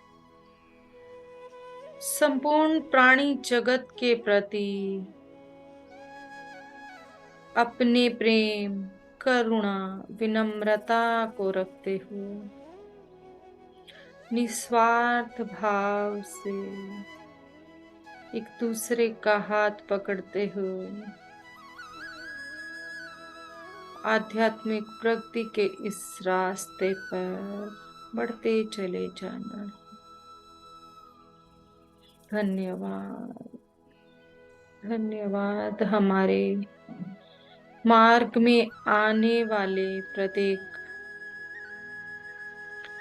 Speaker 1: संपूर्ण प्राणी जगत के प्रति अपने प्रेम, करुणा, विनम्रता को रखते हुए निस्वार्थ भाव से एक दूसरे का हाथ पकड़ते हुए आध्यात्मिक प्रगति के इस रास्ते पर बढ़ते चले जाना। धन्यवाद, धन्यवाद। हमारे मार्ग में आने वाले प्रत्येक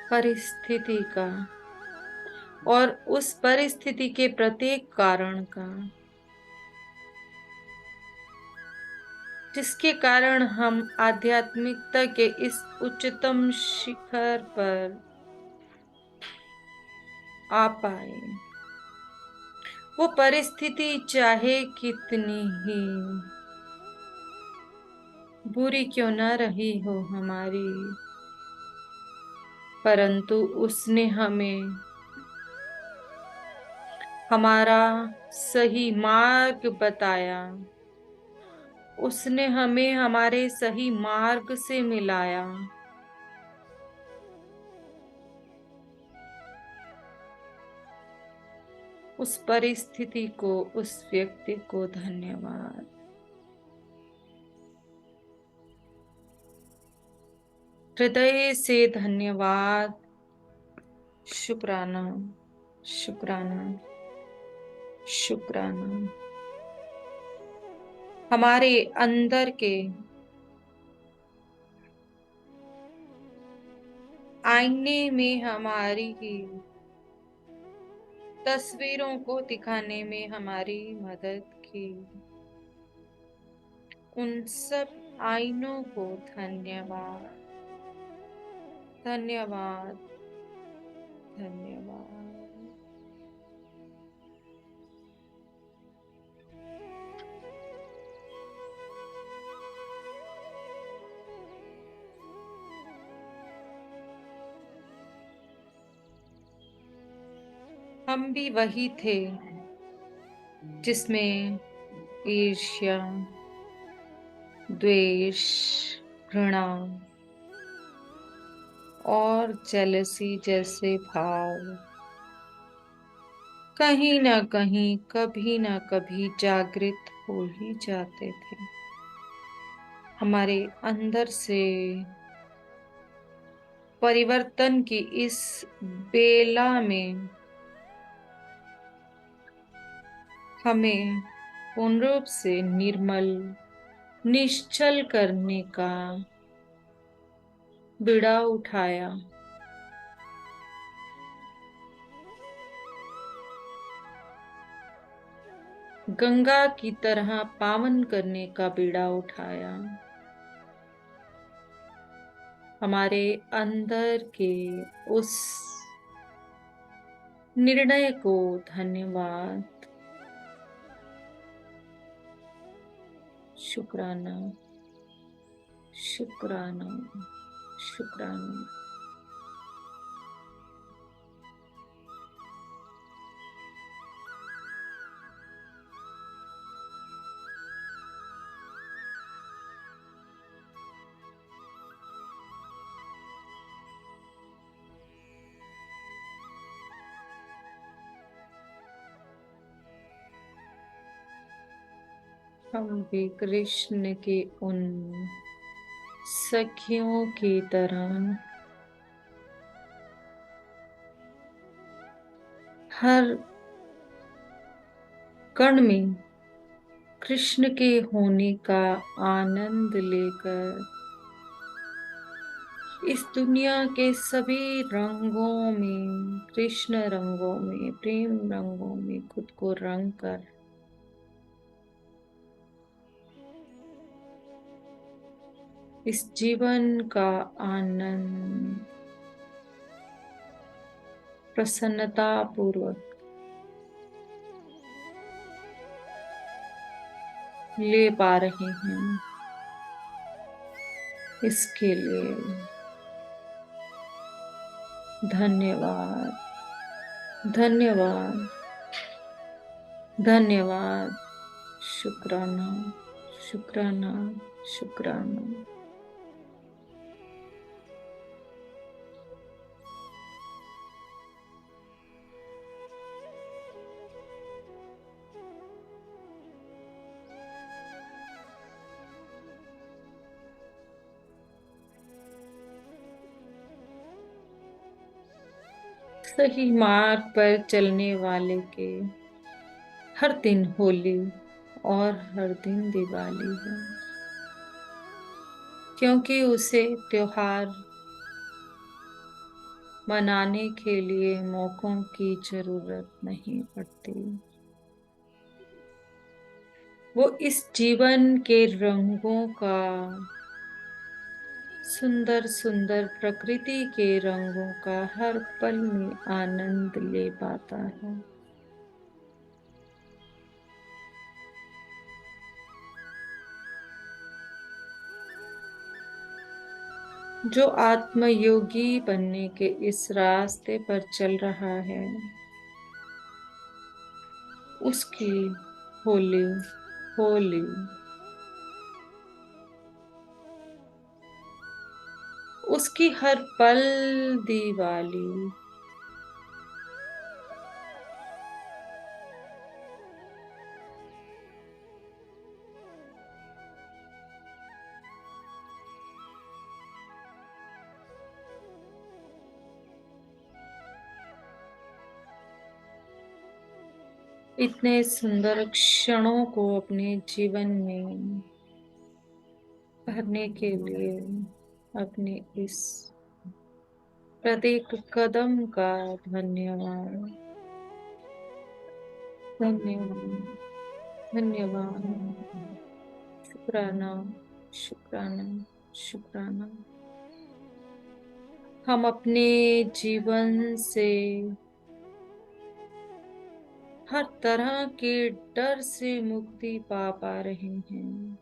Speaker 1: परिस्थिति का और उस परिस्थिति के प्रत्येक कारण का, जिसके कारण हम आध्यात्मिकता के इस उच्चतम शिखर पर आ पाए। वो परिस्थिति चाहे कितनी ही बुरी क्यों न रही हो हमारी, परंतु उसने हमें हमारा सही मार्ग बताया। उसने हमें हमारे सही मार्ग से मिलाया। उस परिस्थिति को, उस व्यक्ति को धन्यवाद। हृदय से धन्यवाद। शुक्राना, शुक्राना, शुक्राना। हमारे अंदर के आईने में हमारी तस्वीरों को दिखाने में हमारी मदद की, उन सब आईनों को धन्यवाद, धन्यवाद, धन्यवाद। हम भी वही थे जिसमें ईर्ष्या, द्वेष, घृणा और जेलसी जैसे भाव कहीं ना कहीं, कभी ना कभी जागृत हो ही जाते थे। हमारे अंदर से परिवर्तन की इस बेला में हमें पूर्ण रूप से निर्मल, निश्चल करने का बीड़ा उठाया। गंगा की तरह पावन करने का बीड़ा उठाया। हमारे अंदर के उस निर्णय को धन्यवाद, शुक्राना, शुक्राना, शुक्राना। हम भी कृष्ण के उन सखियों की तरह हर कण में कृष्ण के होने का आनंद लेकर इस दुनिया के सभी रंगों में, कृष्ण रंगों में, प्रेम रंगों में खुद को रंग कर इस जीवन का आनंद प्रसन्नता पूर्वक ले पा रहे हैं, इसके लिए धन्यवाद, धन्यवाद, धन्यवाद, शुक्राना, शुक्राना, शुक्राना। सही मार्ग पर चलने वाले के हर दिन होली और हर दिन दिवाली है, क्योंकि उसे त्योहार मनाने के लिए मौकों की जरूरत नहीं पड़ती। वो इस जीवन के रंगों का, सुंदर सुंदर प्रकृति के रंगों का हर पल में आनंद ले पाता है। जो आत्मयोगी बनने के इस रास्ते पर चल रहा है, उसकी होली होली, उसकी हर पल दिवाली। इतने सुंदर क्षणों को अपने जीवन में भरने के लिए अपने इस प्रत्येक कदम का धन्यवाद, धन्यवाद, धन्यवाद, शुक्राना, शुक्राना, शुक्राना। हम अपने जीवन से हर तरह के डर से मुक्ति पा रहे हैं।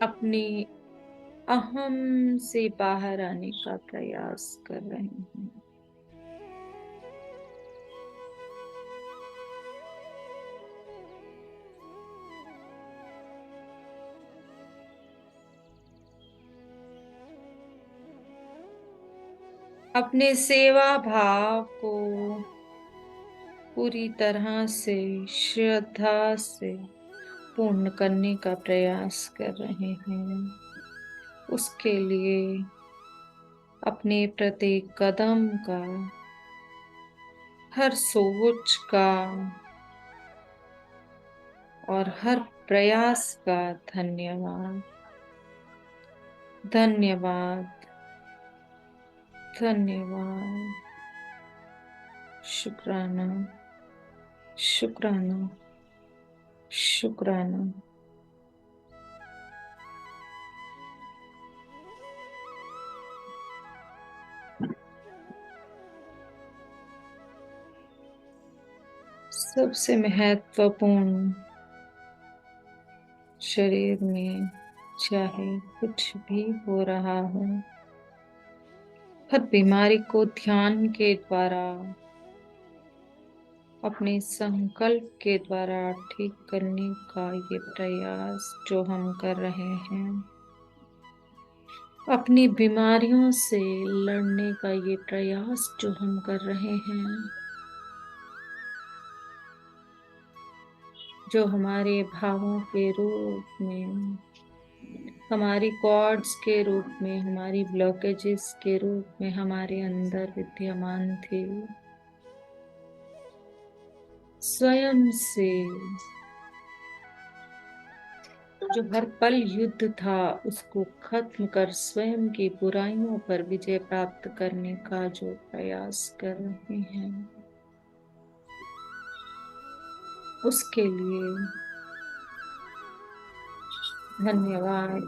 Speaker 1: अपनी अहम से बाहर आने का प्रयास कर रहे हैं। अपने सेवा भाव को पूरी तरह से श्रद्धा से पूर्ण करने का प्रयास कर रहे हैं। उसके लिए अपने प्रत्येक कदम का, हर सोच का और हर प्रयास का धन्यवाद, धन्यवाद, धन्यवाद, शुक्राना, शुक्राना, शुक्राना। सबसे महत्वपूर्ण, शरीर में चाहे कुछ भी हो रहा हो, हर बीमारी को ध्यान के द्वारा, अपने संकल्प के द्वारा ठीक करने का ये प्रयास जो हम कर रहे हैं, अपनी बीमारियों से लड़ने का ये प्रयास जो हम कर रहे हैं, जो हमारे भावों के रूप में, हमारी कॉर्ड्स के रूप में, हमारी ब्लॉकेजेस के रूप में हमारे अंदर विद्यमान थे, स्वयं से जो हर पल युद्ध था उसको खत्म कर स्वयं की बुराइयों पर विजय प्राप्त करने का जो प्रयास कर रहे हैं, उसके लिए धन्यवाद।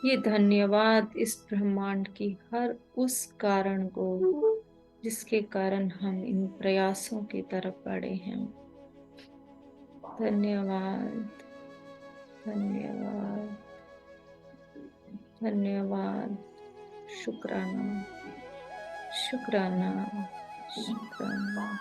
Speaker 1: ये धन्यवाद इस ब्रह्मांड की हर उस कारण को जिसके कारण हम इन प्रयासों की तरफ बढ़े हैं। धन्यवाद, धन्यवाद, धन्यवाद, शुक्राना, शुक्राना, शुक्राना।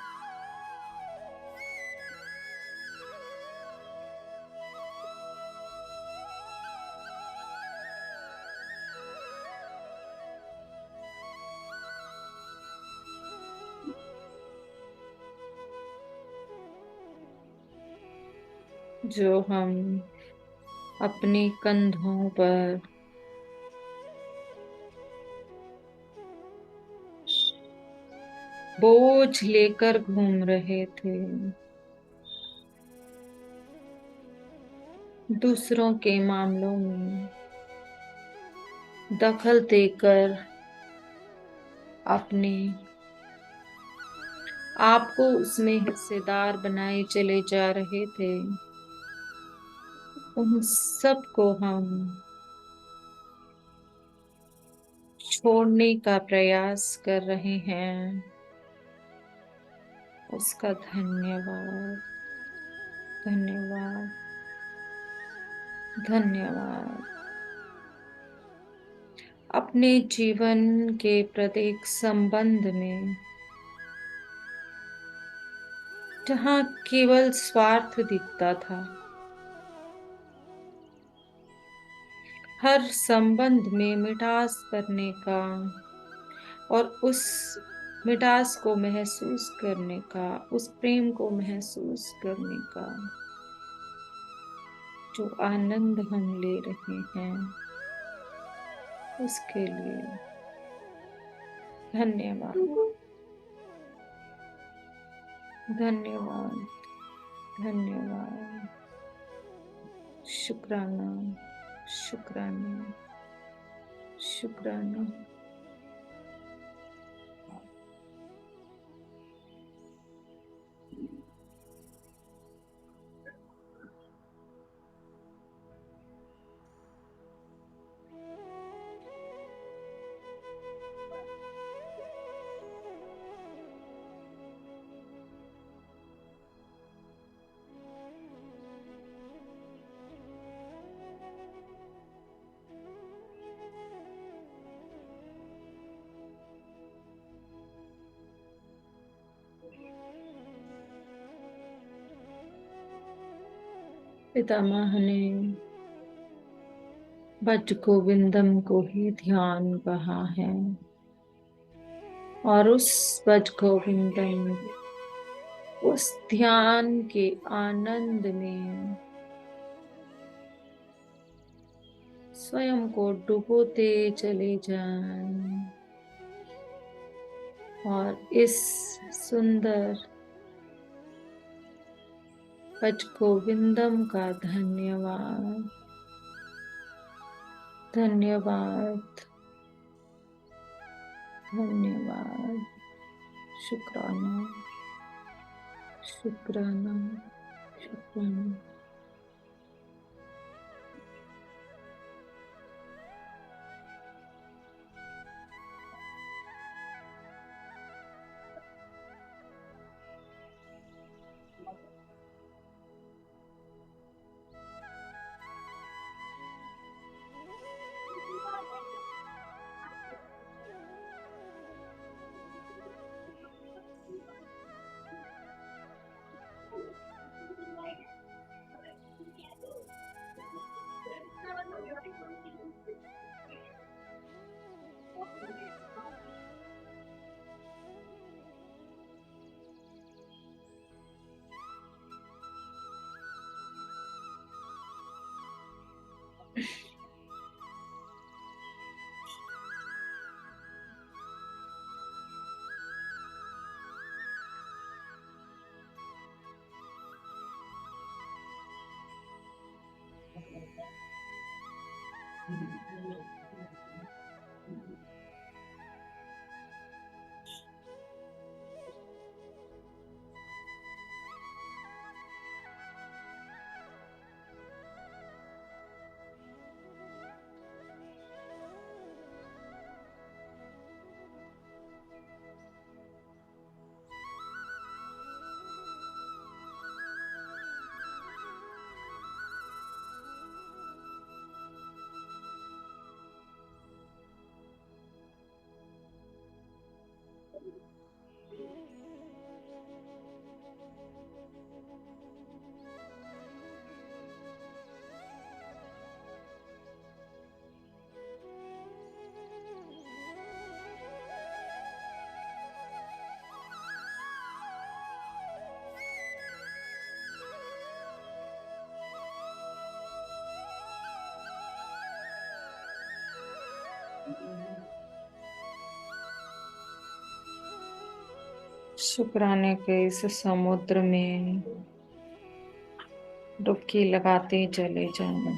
Speaker 1: जो हम अपने कंधों पर बोझ लेकर घूम रहे थे, दूसरों के मामलों में दखल देकर अपने आपको उसमें हिस्सेदार बनाए चले जा रहे थे, उन सब को हम छोड़ने का प्रयास कर रहे हैं। उसका धन्यवाद, धन्यवाद, धन्यवाद। अपने जीवन के प्रत्येक संबंध में जहाँ केवल स्वार्थ दिखता था, हर संबंध में मिठास करने का और उस मिठास को महसूस करने का, उस प्रेम को महसूस करने का जो आनंद हम ले रहे हैं, उसके लिए धन्यवाद, धन्यवाद, धन्यवाद, शुक्राना, शुक्राना, शुक्राना। पितामह ने भज गोविंदम को ही ध्यान कहा है, और उस भज गोविंदम, उस ध्यान के आनंद में स्वयं को डुबोते चले जाएं, और इस सुंदर भज गोविंदम का धन्यवाद, धन्यवाद, धन्यवाद, शुक्राना, शुक्राना, शुक्राना। शुक्राने के इस समुद्र में डुबकी लगाते चले जाएं।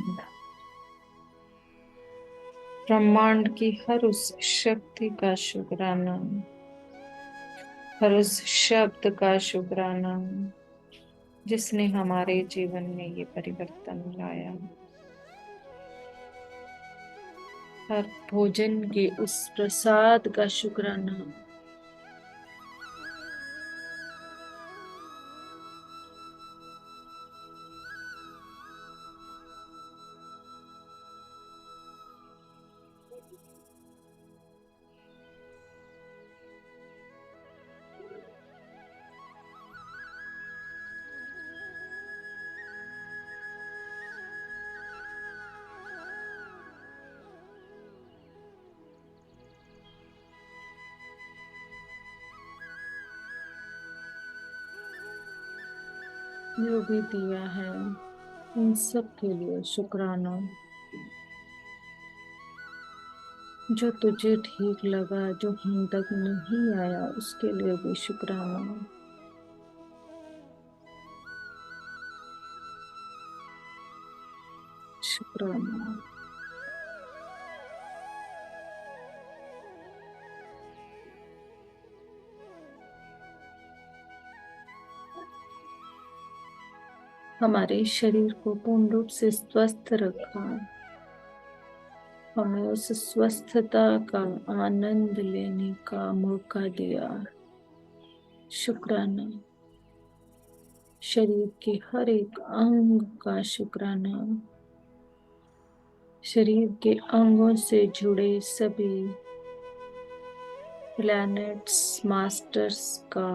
Speaker 1: ब्रह्मांड की हर उस शक्ति का शुक्राना, हर उस शब्द का शुक्राना जिसने हमारे जीवन में ये परिवर्तन लाया। हर भोजन के उस प्रसाद का शुक्राना, जो भी दिया है उन सब के लिए शुक्राना। जो तुझे ठीक लगा, जो हम तक नहीं आया, उसके लिए भी शुक्राना। शुक्राना। हमारे शरीर को पूर्ण रूप से स्वस्थ रखा, हमें उस स्वस्थता का आनंद लेने का मौका दिया। शुक्राना। शरीर के हर एक अंग का शुक्राना। शरीर के अंगों से जुड़े सभी प्लैनेट्स मास्टर्स का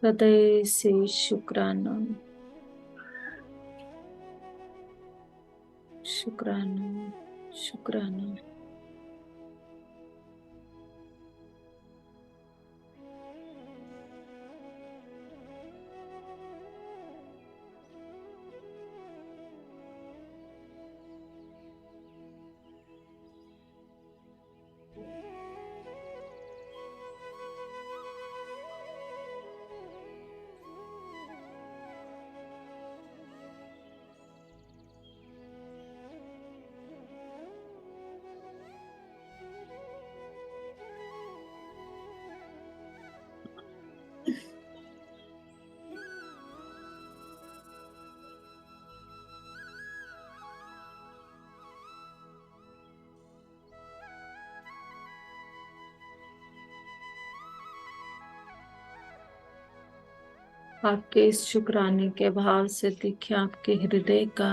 Speaker 1: हृदय से शुक्राना। शुक्राना, शुक्राना। आपके इस शुक्राने के भाव से देखिए आपके हृदय का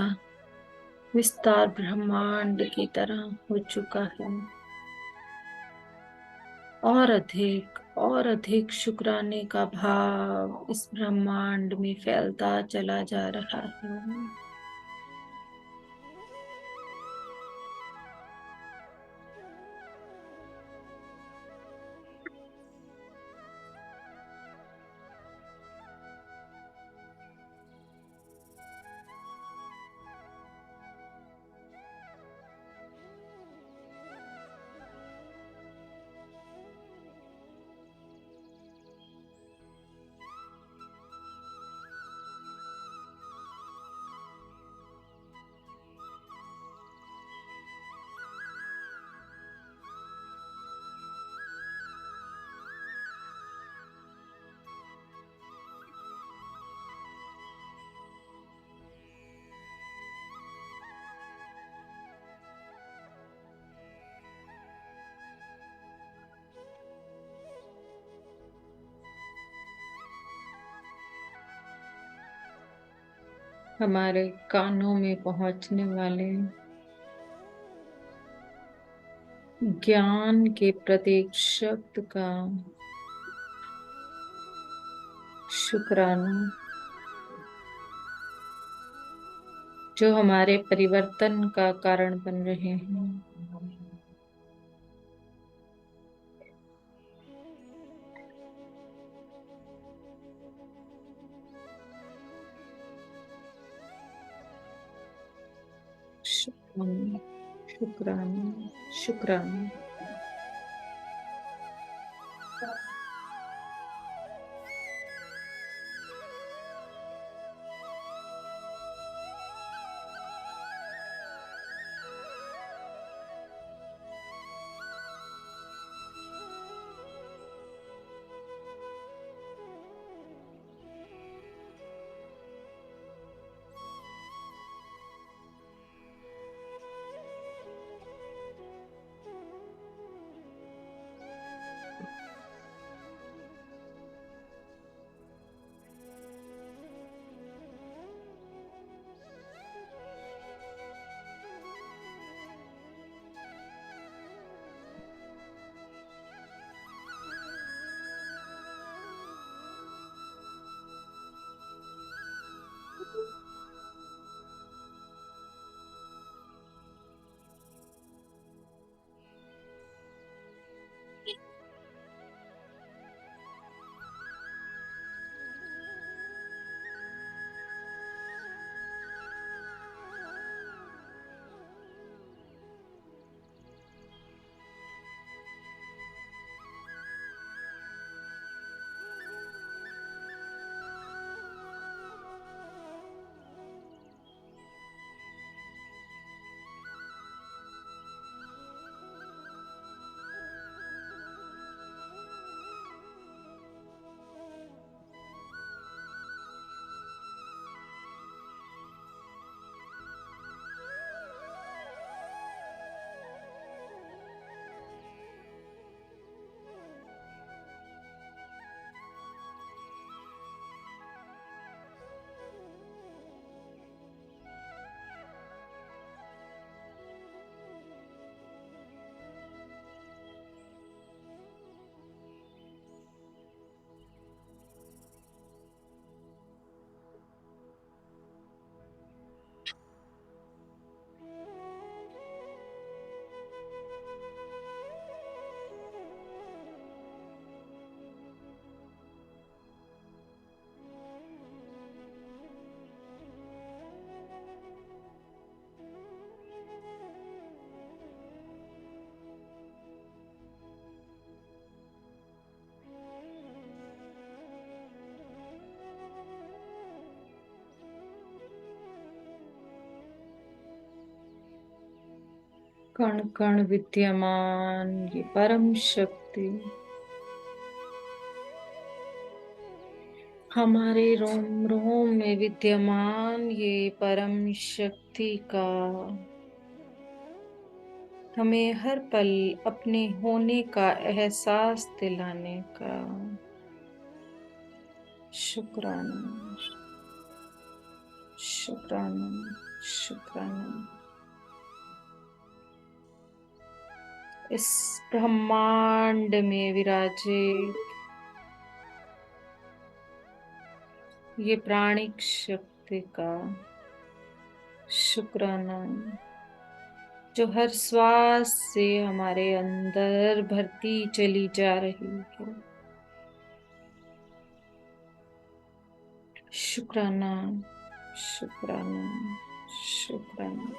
Speaker 1: विस्तार ब्रह्मांड की तरह हो चुका है। और अधिक शुक्राने का भाव इस ब्रह्मांड में फैलता चला जा रहा है। हमारे कानों में पहुंचने वाले ज्ञान के प्रत्येक शब्द का शुक्राना, जो हमारे परिवर्तन का कारण बन रहे हैं। शुक्राना, शुक्राना, शुक्राना। कण कण विद्यमान ये परम शक्ति हमारे रोम रोम में विद्यमान ये परम शक्ति का हमें हर पल अपने होने का एहसास दिलाने का शुक्राना शुक्राना शुक्राना। इस ब्रह्मांड में विराजित ये प्राणिक शक्ति का शुक्राना जो हर श्वास से हमारे अंदर भरती चली जा रही है। शुक्राना शुक्राना शुक्राना।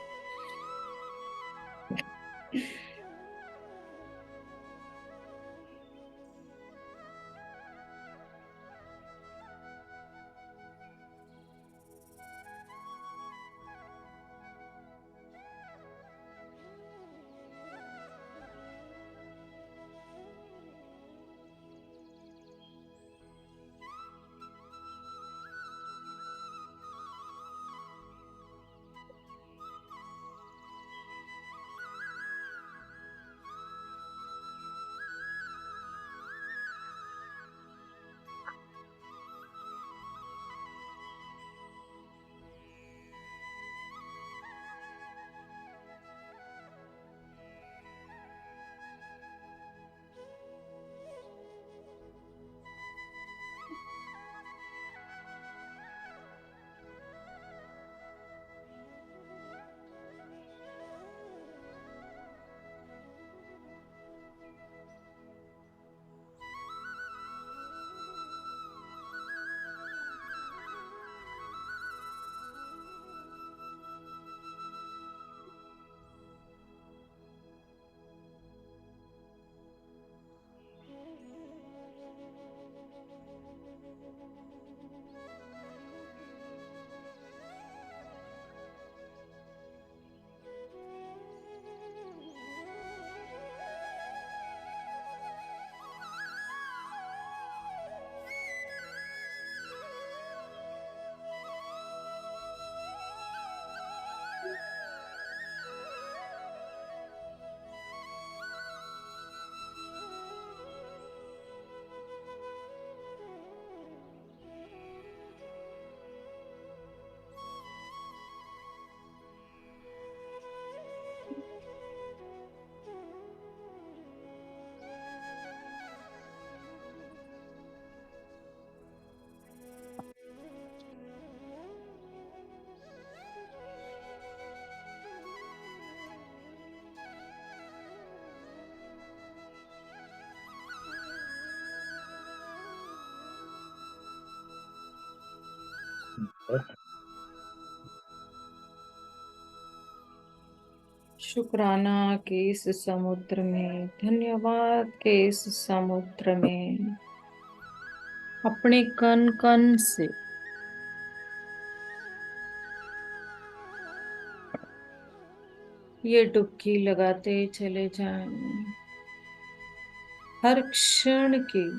Speaker 1: शुक्राना के इस समुद्र में, धन्यवाद के इस समुद्र में अपने कण कण से ये डुबकी लगाते चले जाएं। हर क्षण की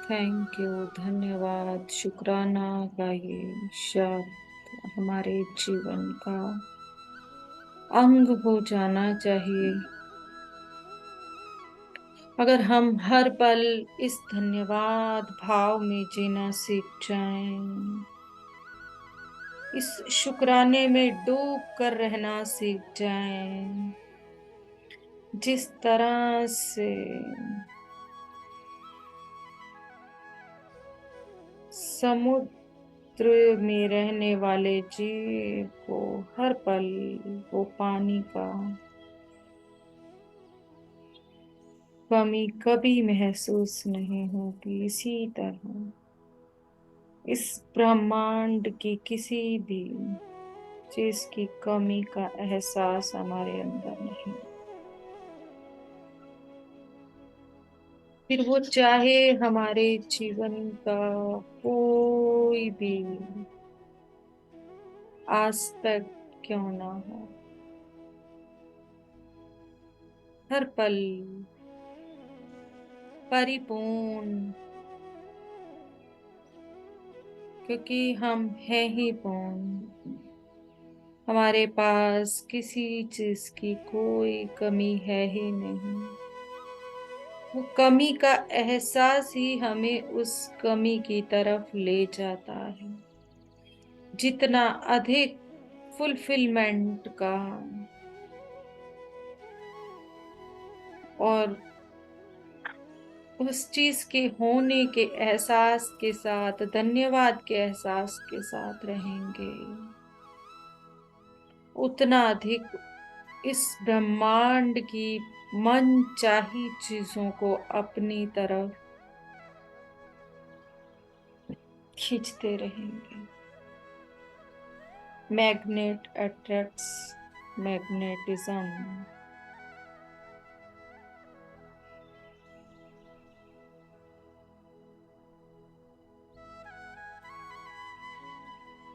Speaker 1: थैंक यू, धन्यवाद, शुक्राना का ये शब्द हमारे जीवन का अंग हो जाना चाहिए। अगर हम हर पल इस धन्यवाद भाव में जीना सीख जाएं, इस शुक्राने में डूब कर रहना सीख जाएं, जिस तरह से समुद्र में रहने वाले जीव को हर पल वो पानी का कमी कभी महसूस नहीं होगी, इसी तरह इस ब्रह्मांड की किसी भी चीज की कमी का एहसास हमारे अंदर नहीं। फिर वो चाहे हमारे जीवन का कोई भी एस्पेक्ट क्यों ना हो, हर पल परिपूर्ण, क्योंकि हम हैं ही पूर्ण। हमारे पास किसी चीज की कोई कमी है ही नहीं। वो कमी का एहसास ही हमें उस कमी की तरफ ले जाता है। जितना अधिक फुलफिलमेंट का और उस चीज के होने के एहसास के साथ, धन्यवाद के एहसास के साथ रहेंगे, उतना अधिक इस ब्रह्मांड की मनचाही चीजों को अपनी तरफ खींचते रहेंगे। Magnet attracts magnetism.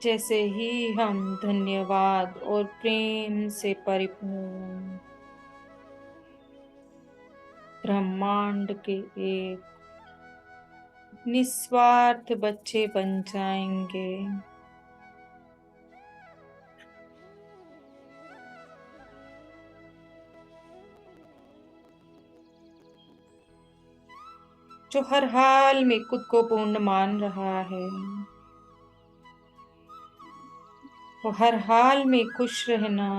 Speaker 1: जैसे ही हम धन्यवाद और प्रेम से परिपूर्ण ब्रह्मांड के एक निस्वार्थ बच्चे बन जाएंगे, जो हर हाल में खुद को पूर्ण मान रहा है, वो हर हाल में खुश रहना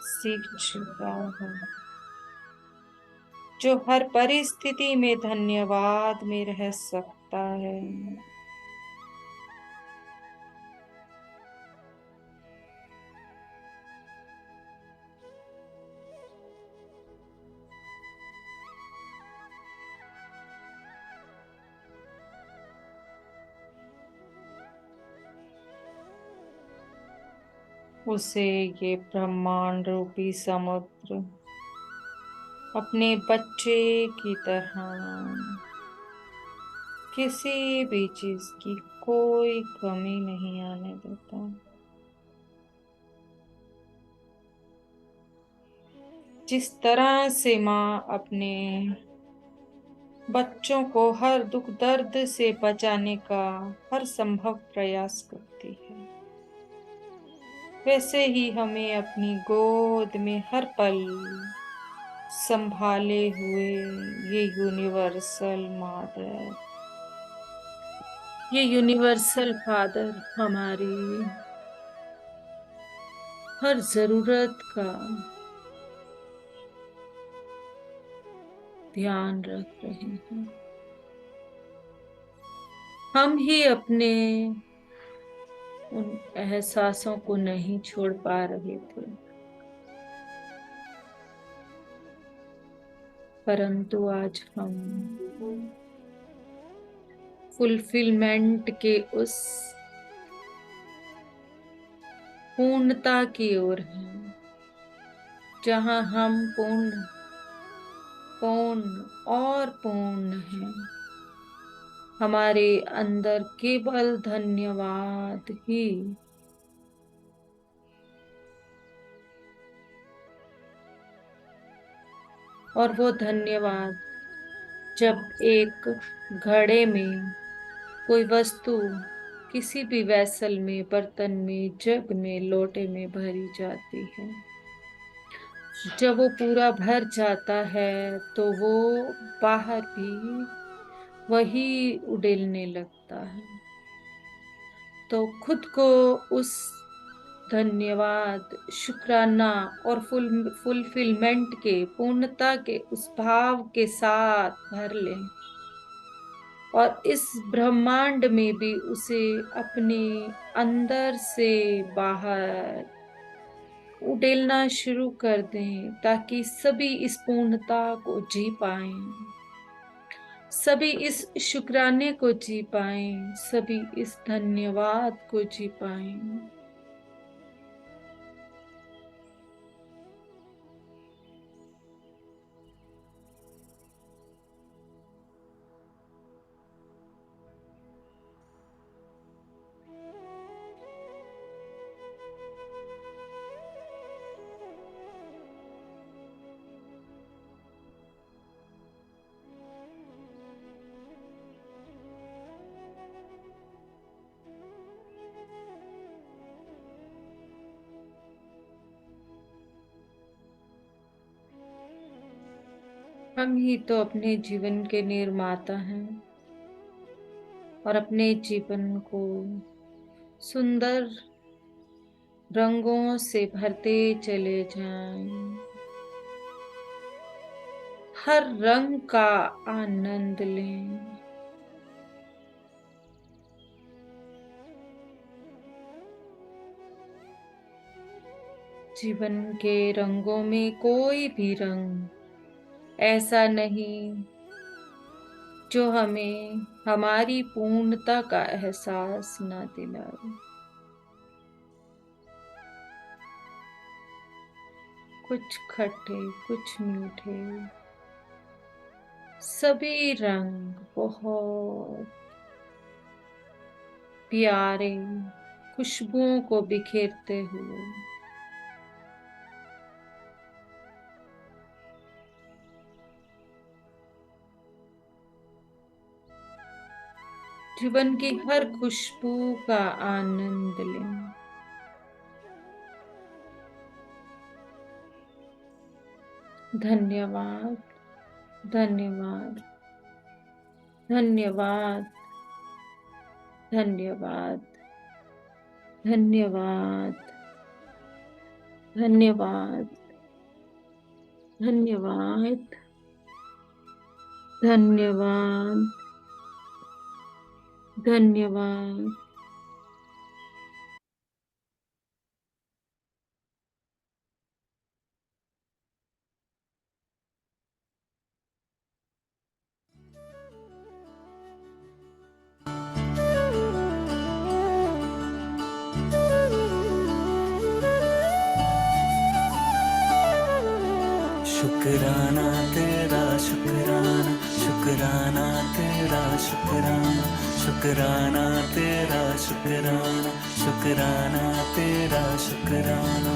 Speaker 1: सीख चुका है, जो हर परिस्थिति में धन्यवाद में रह सकता है। उसे ये ब्रह्मांड रूपी समुद्र अपने बच्चे की तरह किसी भी चीज की कोई कमी नहीं आने देता। जिस तरह से माँ अपने बच्चों को हर दुख दर्द से बचाने का हर संभव प्रयास करती है, वैसे ही हमें अपनी गोद में हर पल संभाले हुए ये यूनिवर्सल मदर, ये यूनिवर्सल फादर हमारी हर जरूरत का ध्यान रख रहे हैं। हम ही अपने उन एहसासों को नहीं छोड़ पा रहे थे, परंतु आज हम फुलफिलमेंट के उस पूर्णता की ओर हैं, जहां हम पूर्ण पूर्ण और पूर्ण हैं। हमारे अंदर केवल धन्यवाद ही, और वो धन्यवाद जब एक घड़े में कोई वस्तु किसी भी वेसल में, बर्तन में, जग में, लोटे में भरी जाती है, जब वो पूरा भर जाता है तो वो बाहर भी वही उड़ेलने लगता है। तो खुद को उस धन्यवाद, शुक्राना और फुलफिलमेंट के, पूर्णता के उस भाव के साथ भर लें, और इस ब्रह्मांड में भी उसे अपने अंदर से बाहर उड़ेलना शुरू कर दें, ताकि सभी इस पूर्णता को जी पाएं, सभी इस शुक्राने को जी पाएं, सभी इस धन्यवाद को जी पाएं। हम ही तो अपने जीवन के निर्माता हैं और अपने जीवन को सुंदर रंगों से भरते चले जाएं। हर रंग का आनंद लें। जीवन के रंगों में कोई भी रंग ऐसा नहीं जो हमें हमारी पूर्णता का एहसास ना दिलाए। कुछ खट्टे, कुछ मीठे, सभी रंग बहुत प्यारे खुशबुओं को बिखेरते हुए जीवन की हर खुशबू का आनंद लें। धन्यवाद, धन्यवाद, धन्यवाद, धन्यवाद, धन्यवाद, धन्यवाद, धन्यवाद, धन्यवाद, धन्यवाद।
Speaker 3: शुक्राना तेरा शुक्राना, शुक्राना तेरा शुक्राना, शुक्राना तेरा शुक्राना, शुक्राना तेरा शुक्राना।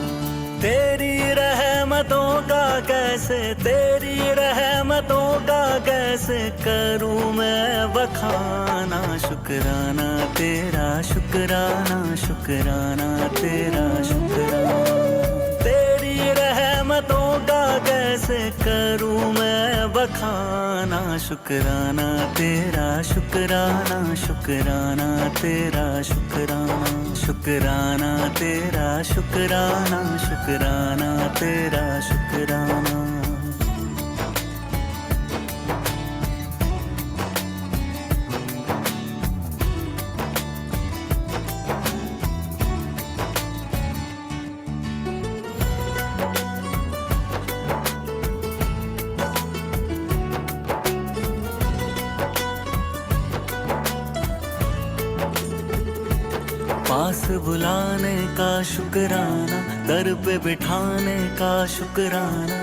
Speaker 3: तेरी रहमतों का कैसे, तेरी रहमतों का कैसे करूं मैं बखाना। शुक्राना तेरा शुक्राना, शुक्राना तेरा शुक्राना। तेरी रहमतों का कैसे करूं मैं बखाना। शुक्राना तेरा शुक्राना, शुक्राना तेरा शुक्राना, शुक्राना तेरा शुक्राना, शुक्राना तेरा शुक्राना। पास बुलाने का शुक्राना, दर पे बिठाने का शुक्राना।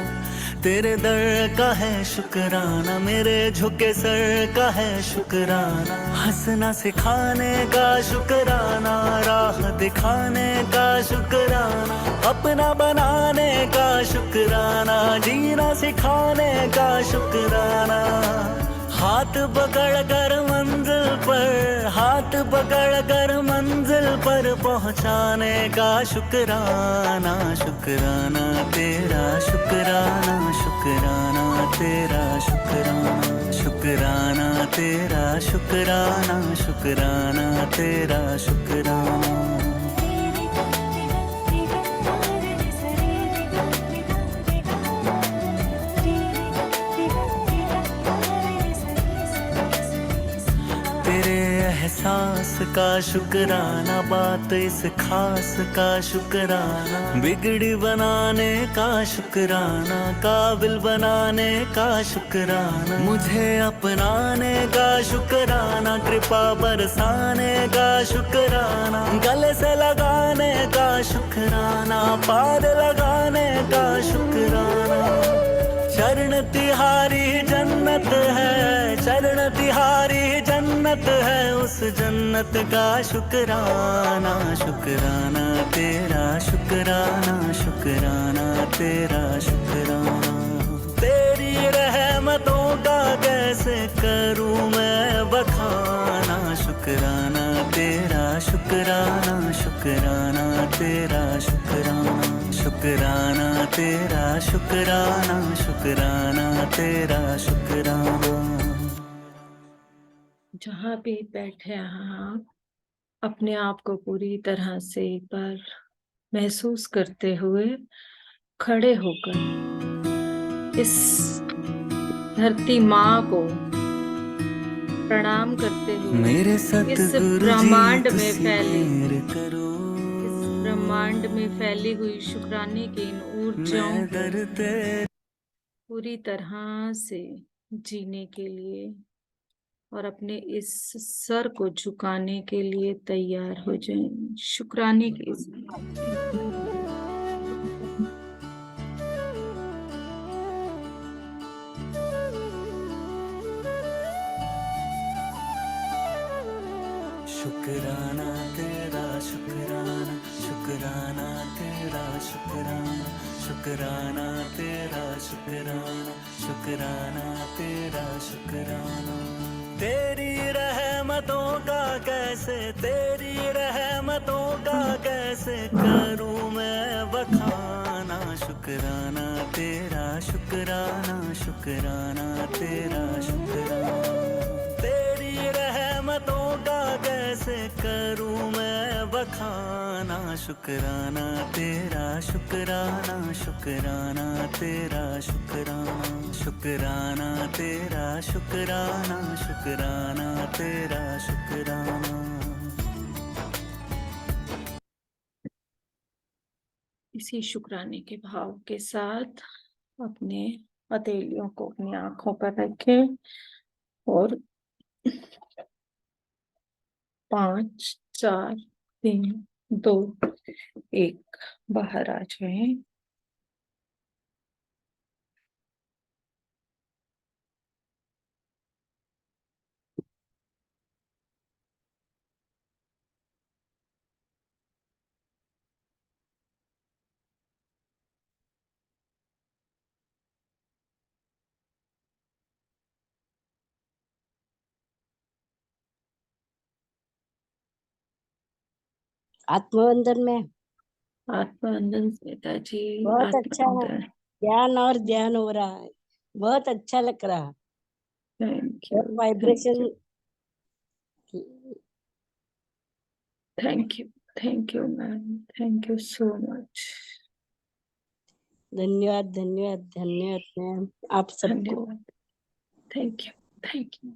Speaker 3: तेरे दर का है शुक्राना, मेरे झुके सर का है शुक्राना। हंसना सिखाने का शुक्राना, राह दिखाने का शुक्राना। अपना बनाने का शुक्राना, जीना सिखाने का शुक्राना। हाथ पकड़ कर मंजिल पर, हाथ पकड़ कर मंजिल पर पहुंचाने का शुक्राना। शुक्राना तेरा शुक्राना, शुक्राना तेरा शुक्राना, शुक्राना तेरा शुक्राना, शुक्राना तेरा शुक्राना। एहसास का शुक्राना, बात इस खास का शुक्राना। बिगड़ी बनाने का शुक्राना, काबिल बनाने का शुक्राना। मुझे अपनाने का शुक्राना, कृपा बरसाने का शुक्राना। गले से लगाने का शुक्राना, पार लगाने का शुक्राना। शरण तिहारी जन्नत है, शरण तिहारी जन्नत है, उस जन्नत का शुक्राना। शुक्राना तेरा शुक्राना, शुक्राना तेरा शुक्राना। तेरी रहमतों का कैसे करूं मैं बखाना। शुक्राना तेरा शुक्राना, शुक्राना तेरा शुक्राना, शुक्राना शुक्राना तेरा, शुक्राना शुक्राना तेरा, शुक्राना।
Speaker 1: जहाँ भी बैठे हैं आप, अपने आप को पूरी तरह से एक बार महसूस करते हुए खड़े होकर इस धरती माँ को प्रणाम करते हुए
Speaker 3: मेरे
Speaker 1: इस
Speaker 3: सतगुरु
Speaker 1: ब्रह्मांड
Speaker 3: जी
Speaker 1: में
Speaker 3: तुसी
Speaker 1: फैली
Speaker 3: मेहर करो,
Speaker 1: इस ब्रह्मांड में फैली हुई शुक्राने की इन ऊर्जाओं
Speaker 3: मैं
Speaker 1: को
Speaker 3: दर ते
Speaker 1: पूरी तरह से जीने के लिए और अपने इस सर को झुकाने के लिए तैयार हो जाएं। शुक्राने के इस
Speaker 3: शुक्राना तेरा, शुक्राना शुक्राना तेरा, शुक्राना शुक्राना तेरा, शुक्राना शुक्राना तेरा, शुक्राना। तेरी रहमतों का कैसे, तेरी रहमतों का कैसे करूं मैं बखाना, शुक्राना तेरा, शुक्राना शुक्राना तेरा, शुक्राना। तेरी रहमतों का कैसे करूं मैं बखाना, शुक्राना तेरा, शुक्राना शुक्राना तेरा, शुक्राना। शुक्राना तेरा, शुक्राना शुक्राना तेरा, शुक्राना।
Speaker 1: इसी शुक्राने के भाव के साथ अपने हथेलियों को अपनी आंखों पर रखें और 5 4 3 2 1 बाहर आ जाए।
Speaker 2: आत्मवंदन में
Speaker 1: आत्मवंदन स्मिता जी।
Speaker 2: बहुत अच्छा है,
Speaker 1: आत्मवंदन।
Speaker 2: ज्ञान और ध्यान हो रहा है, बहुत अच्छा लग रहा है।
Speaker 1: थैंक
Speaker 2: और
Speaker 1: you,
Speaker 2: vibration
Speaker 1: thank you ma'am, thank you so much.
Speaker 2: धन्यवाद धन्यवाद धन्यवाद मैम, आप सबको
Speaker 1: धन्यवाद। Thank you.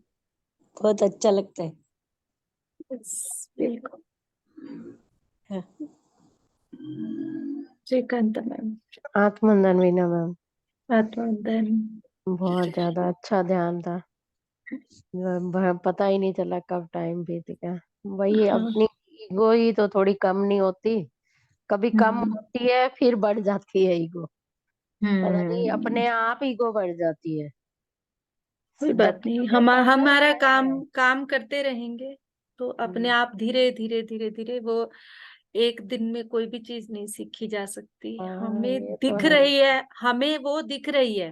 Speaker 2: बहुत अच्छा लगता है।
Speaker 1: बिल्कुल।
Speaker 2: हाँ।
Speaker 1: श्रीकांत मैम।
Speaker 4: आत्मवंदन वीना मैम,
Speaker 1: आत्मवंदन।
Speaker 4: बहुत ज्यादा अच्छा ध्यान था। पता ही नहीं चला कब टाइम बीत गया। वही
Speaker 1: हाँ।
Speaker 4: अपनी ईगो ही तो थोड़ी कम नहीं होती, कभी कम होती है फिर बढ़ जाती है ईगो। पता नहीं अपने आप ईगो बढ़ जाती है।
Speaker 1: कोई
Speaker 4: जब
Speaker 1: बात नहीं, हमारा काम करते रहेंगे तो अपने आप धीरे धीरे धीरे धीरे वो एक दिन में कोई भी चीज नहीं सीखी जा सकती।
Speaker 4: हाँ
Speaker 1: हमें
Speaker 4: ये तो
Speaker 1: दिख
Speaker 4: है।
Speaker 1: रही है, हमें वो दिख रही है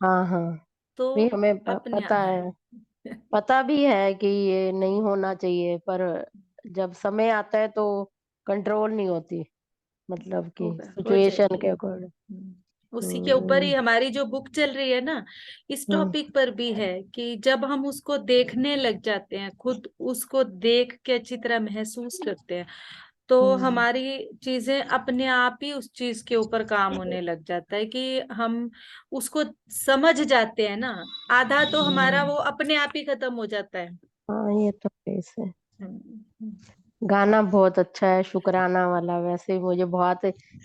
Speaker 4: हाँ हाँ,
Speaker 1: तो
Speaker 4: भी हमें
Speaker 1: अपने
Speaker 4: पता है, पता भी है कि ये नहीं होना चाहिए, पर जब समय आता है तो कंट्रोल नहीं होती, मतलब कि
Speaker 1: होगा, हो
Speaker 4: सिचुएशन
Speaker 1: जाएगी।
Speaker 4: के अकॉर्डिंग।
Speaker 1: उसी के ऊपर ही
Speaker 4: हम्म
Speaker 1: हमारी जो बुक चल रही है ना, इस
Speaker 4: हम्म
Speaker 1: टॉपिक पर भी है कि जब हम उसको देखने लग जाते हैं, खुद उसको देख के अच्छी तरह महसूस करते हैं, तो
Speaker 4: हम्म
Speaker 1: हमारी चीजें अपने आप ही उस चीज के ऊपर काम होने लग जाता है कि हम उसको समझ जाते हैं ना। आधा तो हमारा वो अपने आप ही खत्म हो जाता है।
Speaker 4: हाँ ये तो कैसे
Speaker 1: हम्म।
Speaker 4: गाना बहुत अच्छा है, शुक्राना वाला। वैसे ही मुझे बहुत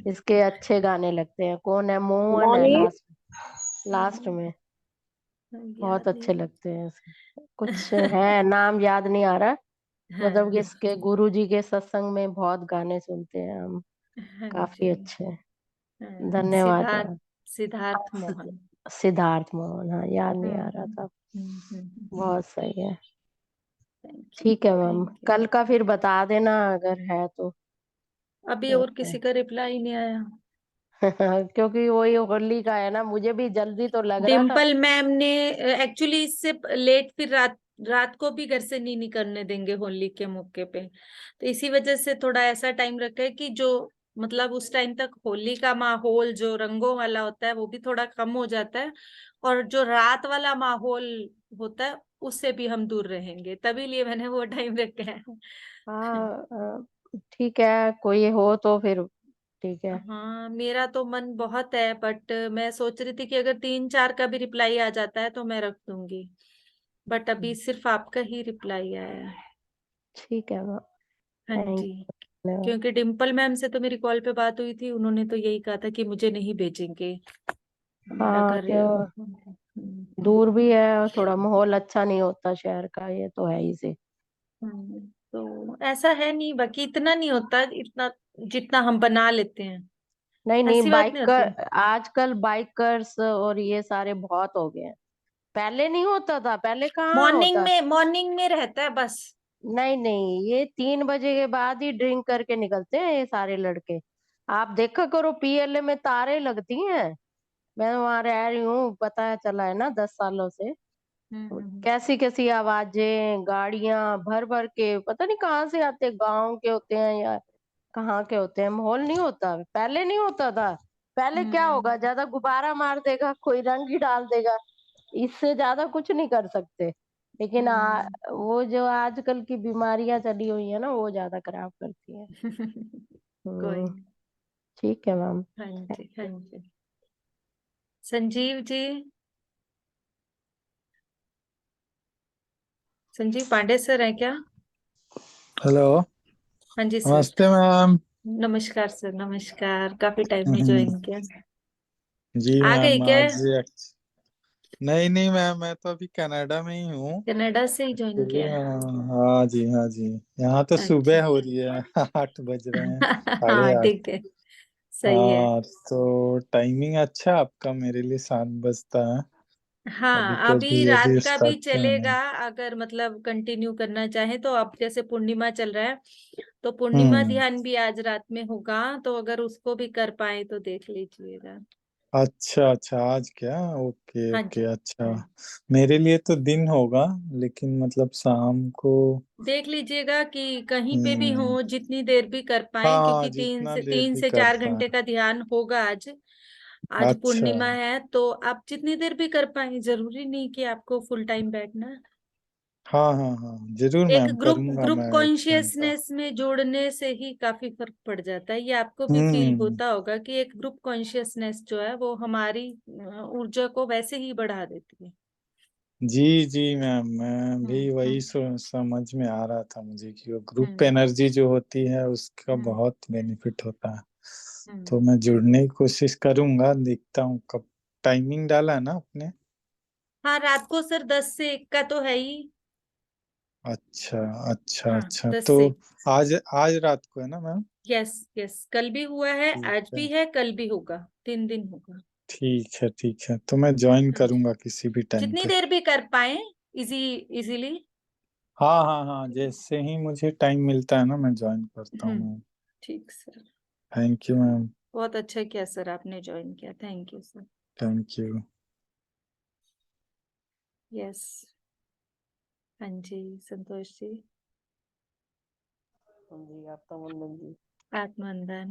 Speaker 4: इसके अच्छे गाने लगते हैं। कौन है, मोहन है
Speaker 2: मौनी
Speaker 4: लास्ट में, बहुत
Speaker 1: याद
Speaker 4: अच्छे
Speaker 1: नहीं।
Speaker 4: लगते हैं इसके। कुछ है, नाम याद नहीं आ रहा। मतलब कि
Speaker 1: हाँ।
Speaker 4: इसके गुरुजी के सत्संग में बहुत गाने सुनते हैं हम,
Speaker 1: हाँ
Speaker 4: काफी
Speaker 1: जी।
Speaker 4: अच्छे हैं।
Speaker 1: हाँ,
Speaker 4: धन्यवाद मैम।
Speaker 1: सिद्धार्थ मोहन।
Speaker 4: सिद्धार्थ मोहन, हाँ याद नहीं आ रहा
Speaker 1: हम्म।
Speaker 4: था।
Speaker 1: हम्म।
Speaker 4: बहुत सही है।
Speaker 1: Thank you.
Speaker 4: ठीक है मैम,
Speaker 1: थैंक यू।
Speaker 4: कल का फिर बता देना अगर है तो।
Speaker 1: अभी और
Speaker 4: ओके।
Speaker 1: किसी का रिप्लाई नहीं आया।
Speaker 4: क्योंकि वही होली का है ना, मुझे भी जल्दी तो लग रहा था।
Speaker 1: डिम्पल मैम ने एक्चुअली इससे लेट फिर रात रात को भी घर से नहीं निकलने देंगे होली के मौके पे, तो इसी वजह से थोड़ा ऐसा टाइम रखा है कि जो मतलब उस टाइम तक होली का माहौल जो रंगों वाला होता है वो भी थोड़ा कम हो जाता है, और जो रात वाला माहौल होता है उससे भी हम दूर रहेंगे, तभी लिए मैंने वो टाइम रखा है।
Speaker 4: हाँ ठीक है, कोई हो तो फिर ठीक है।
Speaker 1: हाँ, मेरा तो मन बहुत है, बट मैं सोच रही थी कि अगर 3-4 का भी रिप्लाई आ जाता है तो मैं रख दूंगी, बट अभी सिर्फ आपका ही रिप्लाई आया है।
Speaker 4: ठीक है,
Speaker 1: हाँ
Speaker 4: थैंक
Speaker 1: जी,
Speaker 4: यू।
Speaker 1: क्योंकि डिम्पल मैम से तो मेरी कॉल पे बात हुई थी, उन्होंने तो यही कहा था कि मुझे नहीं भेजेंगे। मेरा
Speaker 4: हाँ,
Speaker 1: घर
Speaker 4: जो दूर भी है और थोड़ा माहौल अच्छा नहीं होता शहर का, ये तो है ही से।
Speaker 1: तो ऐसा है नहीं, बाकी इतना नहीं होता, इतना जितना हम बना लेते हैं,
Speaker 4: नहीं नहीं,
Speaker 1: ऐसी बात नहीं होती।
Speaker 4: बाइकर आजकल बाइकर्स और ये सारे बहुत हो गए हैं। पहले नहीं होता था, पहले कहाँ होता।
Speaker 1: मॉर्निंग में रहता है बस।
Speaker 4: नहीं नहीं, ये 3 बजे के बाद ही ड्रिंक करके निकलते हैं ये सारे लड़के। आप देखा करो, पीएलए में तारे लगती हैं। मैं वहां रह रही हूँ, पता चला है ना 10 सालों से।
Speaker 1: हम्म।
Speaker 4: कैसी कैसी आवाजें, गाड़ियां भर भर के, पता नहीं कहाँ से आते, गांव के होते हैं या कहाँ के होते हैं। माहौल नहीं होता, पहले नहीं होता था। पहले क्या होगा,
Speaker 1: हम्म।
Speaker 4: ज्यादा गुब्बारा मार देगा कोई, रंग ही डाल देगा, इससे ज्यादा कुछ नहीं कर सकते। लेकिन
Speaker 1: हम्म।
Speaker 4: वो जो आजकल की बीमारियां चली हुई है ना, वो ज्यादा खराब करती है।
Speaker 1: कोई
Speaker 4: हम्म।
Speaker 1: नहीं।
Speaker 4: ठीक है मैम।
Speaker 1: हाँ जी, हाँ जी। संजीव जी, संजीव पांडे सर है क्या?
Speaker 5: हेलो।
Speaker 1: हाँ जी सर।
Speaker 5: नमस्ते मैम।
Speaker 1: नमस्कार सर, नमस्कार, काफी टाइम में ज्वाइन किया।
Speaker 5: जी
Speaker 1: आ गई
Speaker 5: मैम,
Speaker 1: क्या?
Speaker 5: नहीं नहीं मैम, मैं तो अभी कनाडा में ही हूँ।
Speaker 1: कनाडा से ही ज्वाइन
Speaker 5: एक्चुअली
Speaker 1: किया?
Speaker 5: हाँ जी, हाँ जी। यहाँ तो
Speaker 1: अच्छा।
Speaker 5: सुबह हो रही है। 8 बज रहे हैं, साढ़े
Speaker 1: हाँ
Speaker 5: आठ
Speaker 1: ठीक है, सही है।
Speaker 5: हाँ, तो टाइमिंग अच्छा आपका, मेरे लिए 7 बजता है। अभी
Speaker 1: हाँ,
Speaker 5: तो
Speaker 1: अभी
Speaker 5: भी
Speaker 1: रात
Speaker 5: अभी
Speaker 1: का भी
Speaker 5: स्टार्ट किया
Speaker 1: चलेगा,
Speaker 5: नहीं।
Speaker 1: अगर मतलब कंटिन्यू करना चाहे तो। अब जैसे पूर्णिमा चल रहा है, तो पूर्णिमा
Speaker 5: हम्म।
Speaker 1: ध्यान भी आज रात में होगा, तो अगर उसको भी कर पाए तो देख लीजिएगा।
Speaker 5: अच्छा अच्छा, आज क्या? ओके
Speaker 1: हाँ
Speaker 5: ओके,
Speaker 1: जी।
Speaker 5: अच्छा। मेरे लिए तो दिन होगा, लेकिन मतलब शाम को।
Speaker 1: देख लीजिएगा कि कहीं पे भी हो,
Speaker 5: हम्म।
Speaker 1: जितनी देर भी कर पाए,
Speaker 5: हाँ,
Speaker 1: क्योंकि तीन
Speaker 5: जितना
Speaker 1: से
Speaker 5: देर
Speaker 1: तीन
Speaker 5: भी
Speaker 1: से
Speaker 5: कर
Speaker 1: चार
Speaker 5: पाए।
Speaker 1: घंटे का ध्यान होगा आज। आज
Speaker 5: अच्छा।
Speaker 1: पूर्णिमा है, तो आप जितनी देर भी कर पाए, जरूरी नहीं कि आपको फुल टाइम बैठना है।
Speaker 5: हाँ हाँ हाँ, जरूर
Speaker 1: एक
Speaker 5: मैम,
Speaker 1: ग्रुप
Speaker 5: करूंगा
Speaker 1: ग्रुप
Speaker 5: मैं 1 घंटा।
Speaker 1: कॉन्शियसनेस में जोड़ने से ही काफी फर्क पड़ जाता है, ये आपको भी फील
Speaker 5: हम्म।
Speaker 1: होता होगा कि एक ग्रुप कॉन्शियसनेस जो है वो हमारी ऊर्जा को वैसे ही बढ़ा देती है।
Speaker 5: जी जी मैम, मैं भी वही
Speaker 1: हम्म।
Speaker 5: समझ में आ रहा था मुझे कि वो ग्रुप
Speaker 1: हम्म।
Speaker 5: एनर्जी जो होती है उसका
Speaker 1: हम्म।
Speaker 5: बहुत बेनिफिट होता है। तो
Speaker 1: हम्म।
Speaker 5: मैं जुड़ने की कोशिश करूंगा, देखता हूँ कब। टाइमिंग डाला है ना आपने?
Speaker 1: हाँ, रात को सर 10 से 1 का तो है ही।
Speaker 5: अच्छा अच्छा
Speaker 1: हाँ,
Speaker 5: अच्छा,
Speaker 1: दस
Speaker 5: तो
Speaker 1: से
Speaker 5: आज आज रात को है ना मैम?
Speaker 1: यस यस, कल भी हुआ है,
Speaker 5: ठीक
Speaker 1: आज
Speaker 5: है
Speaker 1: भी है, कल भी होगा, 3 दिन होगा।
Speaker 5: ठीक है ठीक है, तो मैं ज्वाइन
Speaker 1: हाँ जी,
Speaker 5: करूंगा किसी भी टाइम
Speaker 1: जितनी
Speaker 5: पे।
Speaker 1: देर भी कर पाए, इजीली।
Speaker 5: हाँ हाँ हाँ, जैसे ही मुझे टाइम मिलता है ना, मैं ज्वाइन करता
Speaker 1: हम्म।
Speaker 5: हूँ।
Speaker 1: ठीक सर।
Speaker 5: Thank you ma'am.
Speaker 1: बहुत अच्छा किया सर, आपने ज्वाइन किया, thank you sir.
Speaker 5: Thank you.
Speaker 1: Yes. हाँ जी, संतोष जी।
Speaker 2: जी आपका मंदन जी।
Speaker 1: आत्मंदन।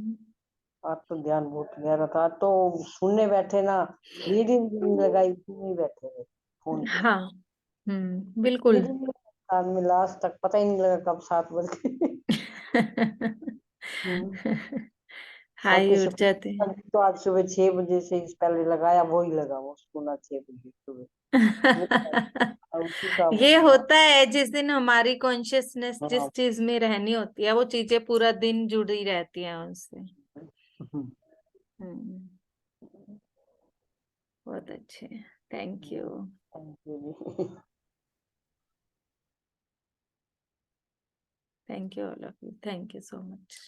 Speaker 2: आज तो ध्यान बहुत गहरा था, आज तो सुनने बैठे ना, रीडिंग नहीं लगाई, सुनने ही बैठे थे फोन पे।
Speaker 1: हाँ। बिल्कुल।
Speaker 2: रीडिंग बाद में लास्ट तक पता ही नहीं लगा कब 7 बज गए। हम्म। बाकी
Speaker 1: हाई उठ जाते हैं।
Speaker 2: तो आज सुबह 6 बजे से इस पहले लगाया, वो ही लगा, वो सुना 6 बजे सुबह। अब उसी का
Speaker 1: ये होता है, जिस दिन हमारी कॉन्शियसनेस
Speaker 2: हाँ।
Speaker 1: जिस चीज में रहनी होती है, वो चीजें पूरा दिन जुड़ी रहती हैं उनसे। हम्म। बहुत अच्छे, thank you. Thank you all of you, thank you so much.